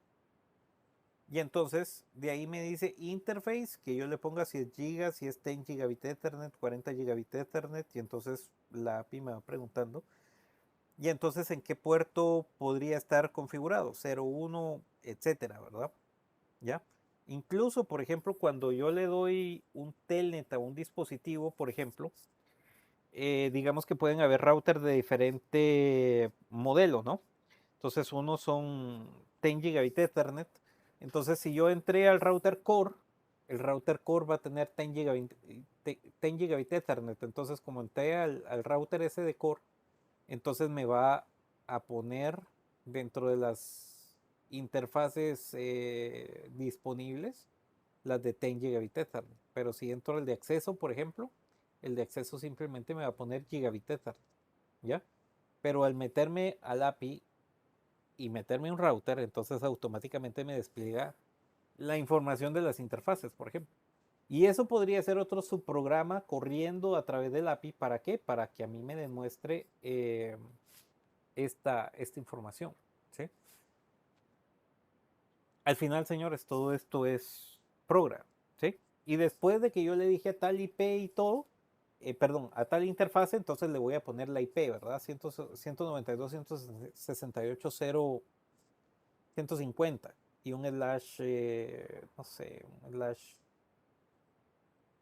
Y entonces de ahí me dice interface, que yo le ponga si es gigas, si es 10 gigabit Ethernet, 40 gigabit Ethernet, y entonces la API me va preguntando. Y entonces en qué puerto podría estar configurado, 0, 1, etcétera, ¿verdad? ¿Ya? Incluso, por ejemplo, cuando yo le doy un telnet a un dispositivo, por ejemplo, digamos que pueden haber routers de diferente modelo, ¿no? Entonces, unos son 10 gigabit Ethernet. Entonces, si yo entré al router core, el router core va a tener 10 gigabit, 10 gigabit Ethernet. Entonces, como entré al router ese de core, entonces me va a poner dentro de las interfaces disponibles las de 10 gigabit Ethernet. Pero si entro el de acceso, por ejemplo, el de acceso simplemente me va a poner gigabit Ethernet, ¿ya? Pero al meterme al API y meterme un router, entonces automáticamente me despliega la información de las interfaces, por ejemplo. Y eso podría ser otro subprograma corriendo a través del API. ¿Para qué? Para que a mí me demuestre esta información. ¿Sí? Al final, señores, todo esto es program. ¿Sí? Y después de que yo le dije a tal IP y todo, perdón, a tal interfase, entonces le voy a poner la IP, ¿verdad? 192.168.0.150 y un slash, no sé, un slash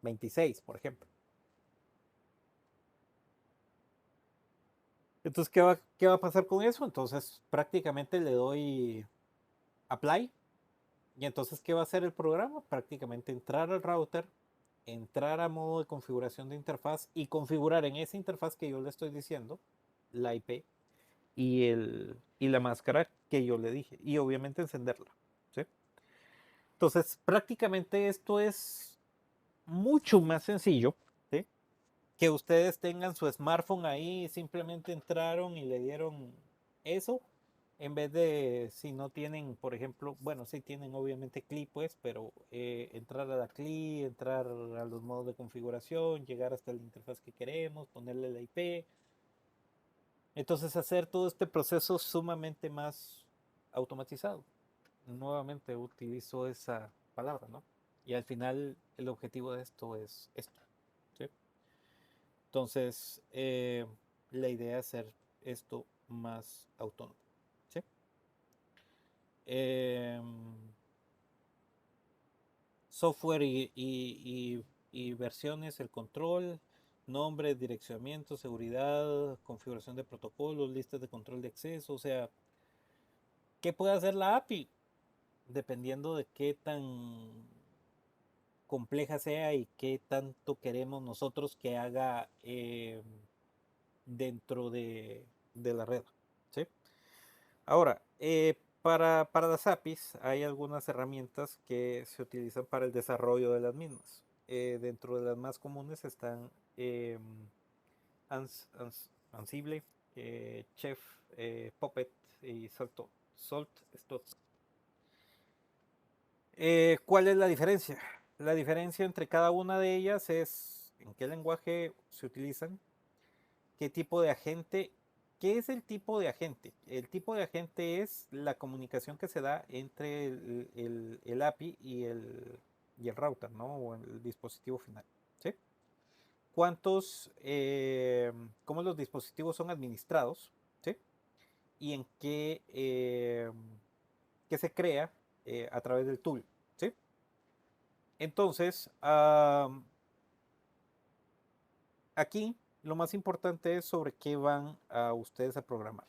26, por ejemplo. Entonces, ¿qué va a pasar con eso? Entonces, prácticamente le doy apply. Y entonces, ¿qué va a hacer el programa? Prácticamente entrar al router, entrar a modo de configuración de interfaz y configurar en esa interfaz que yo le estoy diciendo la IP y la máscara que yo le dije. Y obviamente encenderla. ¿Sí? Entonces, prácticamente esto es mucho más sencillo. ¿Sí? Que ustedes tengan su smartphone ahí, simplemente entraron y le dieron eso, en vez de si no tienen, por ejemplo, bueno, sí tienen obviamente CLI, pues, pero entrar a la CLI, entrar a los modos de configuración, llegar hasta la interfaz que queremos, ponerle la IP. Entonces hacer todo este proceso sumamente más automatizado. Nuevamente utilizo esa palabra, ¿no? Y al final el objetivo de esto es esto. ¿Sí? Entonces, la idea es hacer esto más autónomo. ¿Sí? Em, software y versiones, el control, nombre, direccionamiento, seguridad, configuración de protocolos, listas de control de acceso. O sea, ¿qué puede hacer la API? Dependiendo de qué tan compleja sea y qué tanto queremos nosotros que haga dentro de la red. ¿Sí? Ahora, para las APIs hay algunas herramientas que se utilizan para el desarrollo de las mismas. Dentro de las más comunes están Ansible, Chef, Puppet y SaltStop. ¿Cuál es la diferencia? La diferencia entre cada una de ellas es en qué lenguaje se utilizan, qué tipo de agente. ¿Qué es el tipo de agente? El tipo de agente es la comunicación que se da entre el API y el router, ¿no? O el dispositivo final. ¿Sí? Cómo los dispositivos son administrados, ¿sí? Y en qué se crea a través del tool, ¿sí? Entonces, aquí lo más importante es sobre qué van a ustedes a programar.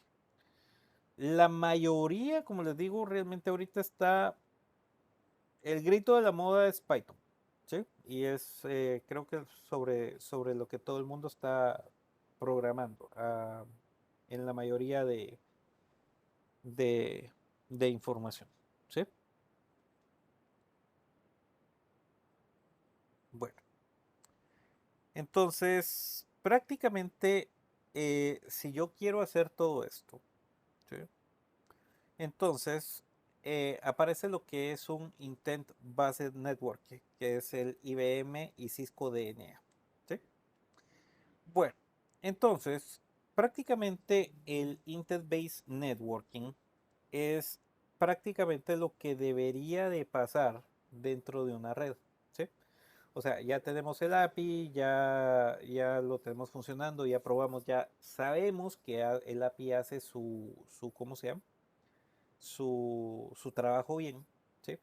La mayoría, como les digo, realmente ahorita está, el grito de la moda es Python, ¿sí? Y es, creo que sobre lo que todo el mundo está programando en la mayoría de, de información, ¿sí? Bueno, entonces, prácticamente, si yo quiero hacer todo esto, ¿sí? Entonces, aparece lo que es un Intent Based Network, que es el IBM y Cisco DNA. ¿Sí? Bueno, entonces, prácticamente el Intent Based Networking es prácticamente lo que debería de pasar dentro de una red, ¿sí? O sea, ya tenemos el API, ya lo tenemos funcionando, ya probamos, ya sabemos que el API hace ¿cómo se llama? Su trabajo bien, ¿sí?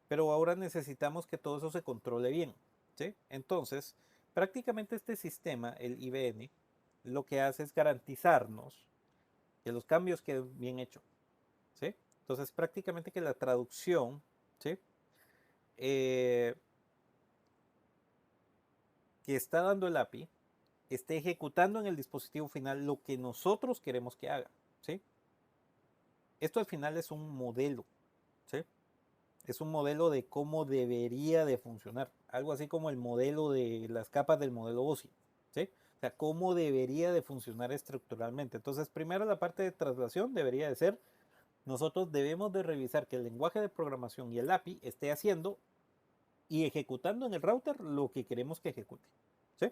Pero ahora necesitamos que todo eso se controle bien, ¿sí? Entonces, prácticamente este sistema, el IBN, lo que hace es garantizarnos que los cambios queden bien hechos, ¿sí? Entonces, prácticamente que la traducción, ¿sí? Eh, que está dando el API esté ejecutando en el dispositivo final lo que nosotros queremos que haga, ¿sí? Esto al final es un modelo, ¿sí? Es un modelo de cómo debería de funcionar, algo así como el modelo de las capas del modelo OSI, ¿sí? O sea, cómo debería de funcionar estructuralmente. Entonces, primero la parte de traslación debería de ser, nosotros debemos de revisar que el lenguaje de programación y el API esté haciendo y ejecutando en el router lo que queremos que ejecute, ¿sí?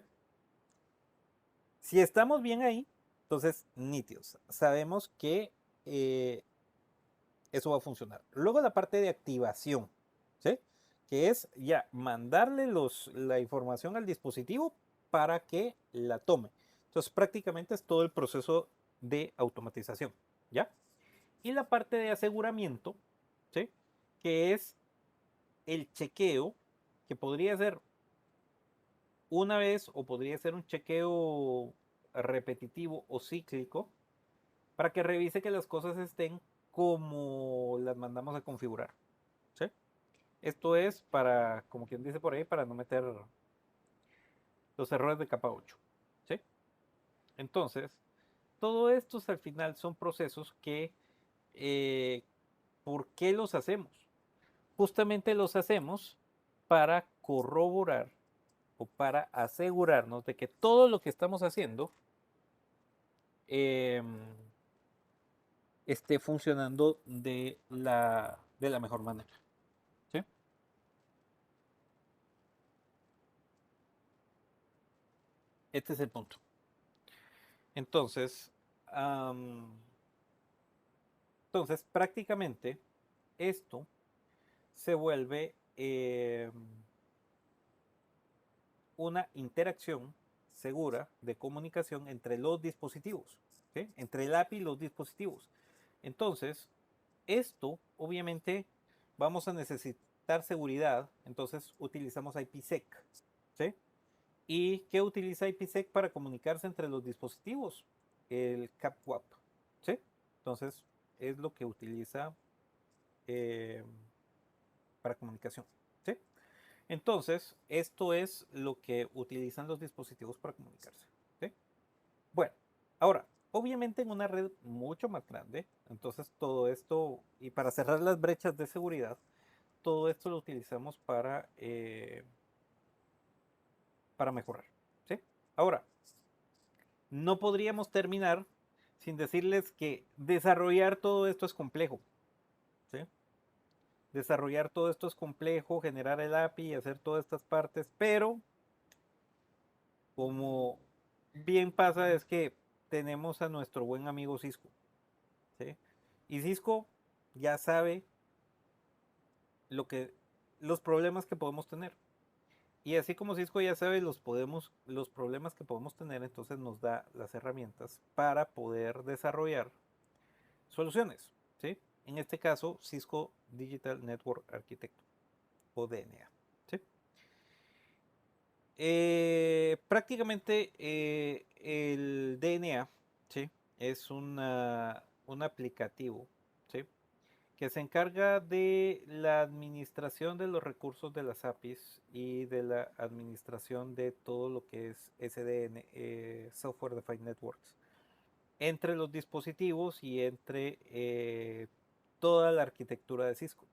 Si estamos bien ahí, entonces nítidos. Sabemos que eh, eso va a funcionar. Luego la parte de activación, ¿sí? Que es ya mandarle la información al dispositivo para que la tome. Entonces prácticamente es todo el proceso de automatización, ¿ya? Y la parte de aseguramiento, ¿sí? Que es el chequeo, que podría ser una vez o podría ser un chequeo repetitivo o cíclico para que revise que las cosas estén como las mandamos a configurar. ¿Sí? Esto es para, como quien dice por ahí, para no meter los errores de capa 8. ¿Sí? Entonces, todo estos al final son procesos que, ¿por qué los hacemos? Justamente los hacemos para corroborar o para asegurarnos de que todo lo que estamos haciendo eh, esté funcionando de la mejor manera. ¿Sí? Este es el punto. Entonces, am, entonces prácticamente esto se vuelve una interacción segura de comunicación entre los dispositivos, ¿sí? Entre el API y los dispositivos. Entonces, esto obviamente vamos a necesitar seguridad, entonces utilizamos IPsec, ¿sí? ¿Y qué utiliza IPsec para comunicarse entre los dispositivos? El CAPWAP, ¿sí? Entonces, es lo que utiliza eh, para comunicación, ¿sí? Entonces, esto es lo que utilizan los dispositivos para comunicarse, ¿sí? Bueno, ahora, obviamente en una red mucho más grande, entonces todo esto, y para cerrar las brechas de seguridad, todo esto lo utilizamos para mejorar, ¿sí? Ahora, no podríamos terminar sin decirles que desarrollar todo esto es complejo, ¿sí? Desarrollar todo esto es complejo, generar el API y hacer todas estas partes, pero como bien pasa es que tenemos a nuestro buen amigo Cisco, ¿sí? Y Cisco ya sabe lo que, los problemas que podemos tener. Y así como Cisco ya sabe los problemas que podemos tener, entonces nos da las herramientas para poder desarrollar soluciones, ¿sí? En este caso, Cisco Digital Network Architecture o DNA, ¿sí? Prácticamente el DNA, ¿sí? Es un aplicativo, ¿sí? Que se encarga de la administración de los recursos de las APIs y de la administración de todo lo que es SDN, Software Defined Networks, entre los dispositivos y entre toda la arquitectura de Cisco,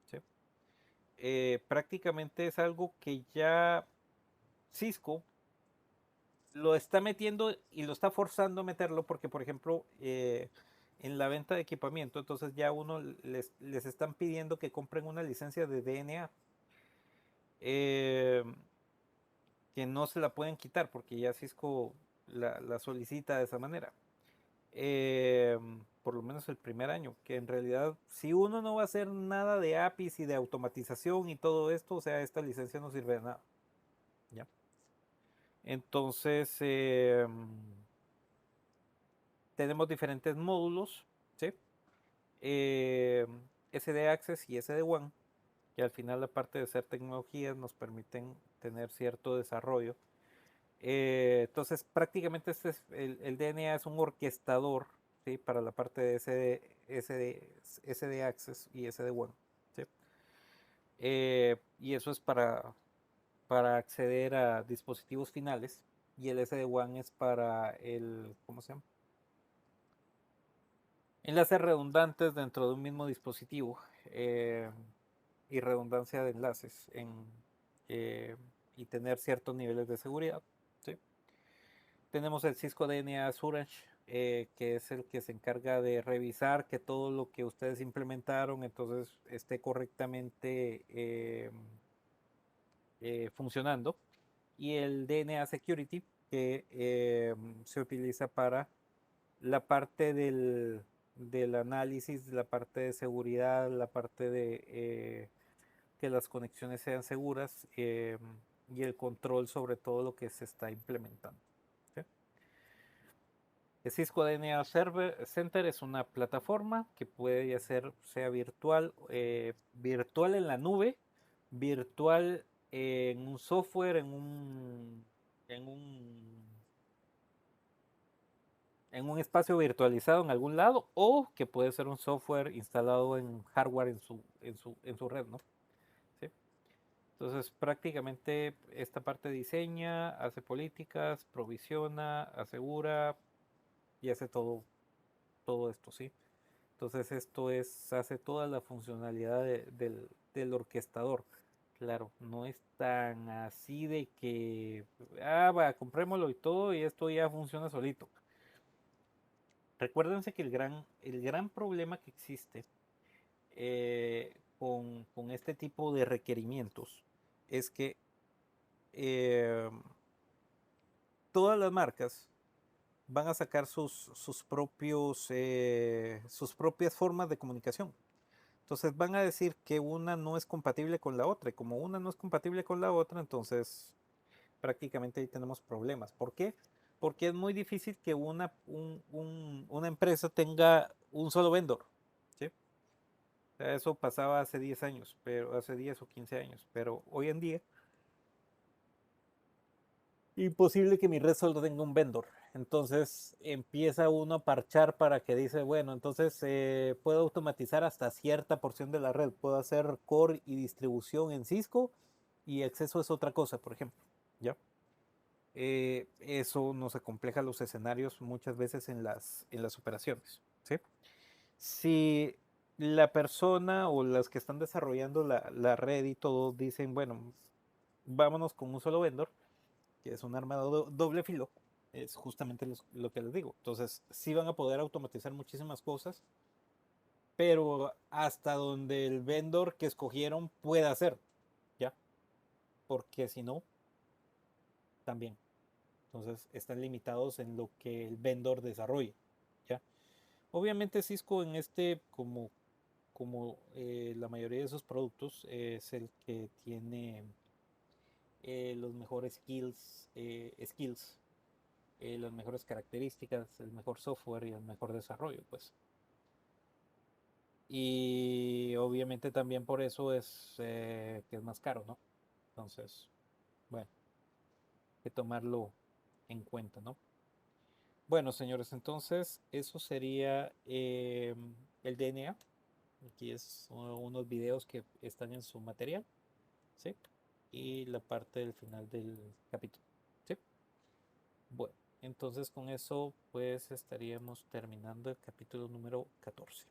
¿sí? Prácticamente es algo que ya Cisco lo está metiendo y lo está forzando a meterlo porque, por ejemplo, en la venta de equipamiento, entonces ya uno les están pidiendo que compren una licencia de DNA eh, que no se la pueden quitar porque ya Cisco la solicita de esa manera. por lo menos el primer año, que en realidad si uno no va a hacer nada de APIs y de automatización y todo esto, o sea, esta licencia no sirve de nada. ¿Ya? Entonces, tenemos diferentes módulos, ¿sí? Eh, SD Access y SD WAN, que al final, aparte de ser tecnologías, nos permiten tener cierto desarrollo. Entonces, prácticamente el DNA es un orquestador, ¿sí? Para la parte de SD Access y SD WAN, ¿sí? Y eso es para acceder a dispositivos finales. Y el SD-WAN es para el, ¿cómo se llama? Enlaces redundantes dentro de un mismo dispositivo, y redundancia de enlaces eh, y tener ciertos niveles de seguridad, ¿sí? Tenemos el Cisco DNA Assurance, que es el que se encarga de revisar que todo lo que ustedes implementaron entonces esté correctamente funcionando. Y el DNA Security, que se utiliza para la parte del análisis, la parte de seguridad, la parte de que las conexiones sean seguras, y el control sobre todo lo que se está implementando. ¿Sí? El Cisco DNA Center es una plataforma que puede ya sea virtual, virtual en la nube, virtual en un software, en un, en un espacio virtualizado en algún lado, o que puede ser un software instalado en hardware en su red, ¿no? ¿Sí? Entonces, prácticamente esta parte diseña, hace políticas, provisiona, asegura y hace todo esto, ¿sí? Entonces, hace toda la funcionalidad del orquestador. Claro, no es tan así de que, va, comprémoslo y todo y esto ya funciona solito. Recuérdense que el gran problema que existe con este tipo de requerimientos es que eh, todas las marcas van a sacar sus propias formas de comunicación. Entonces van a decir que una no es compatible con la otra. Y como una no es compatible con la otra, entonces prácticamente ahí tenemos problemas. ¿Por qué? Porque es muy difícil que una empresa tenga un solo vendor. ¿Sí? O sea, eso pasaba hace 10 años, pero hace 10 o 15 años. Pero hoy en día, imposible que mi red solo tenga un vendor. Entonces empieza uno a parchar para que dice, bueno, entonces puedo automatizar hasta cierta porción de la red. Puedo hacer core y distribución en Cisco y acceso es otra cosa, por ejemplo. ¿Ya? Eso nos acompleja los escenarios muchas veces en las operaciones. ¿Sí? Si la persona o las que están desarrollando la red y todo dicen, bueno, vámonos con un solo vendor, que es un arma doble filo, es justamente lo que les digo. Entonces, sí van a poder automatizar muchísimas cosas, pero hasta donde el vendor que escogieron pueda hacer, ¿ya? Porque si no, también. Entonces, están limitados en lo que el vendor desarrolle, ¿ya? Obviamente Cisco en como la mayoría de sus productos, es el que tiene los mejores skills, las mejores características, el mejor software y el mejor desarrollo, pues. Y obviamente también por eso es que es más caro, ¿no? Entonces, bueno, hay que tomarlo en cuenta, ¿no? Bueno, señores, entonces eso sería el DNA. Aquí es unos videos que están en su material, ¿sí? Y la parte del final del capítulo, ¿sí? Bueno, entonces con eso pues estaríamos terminando el capítulo número 14.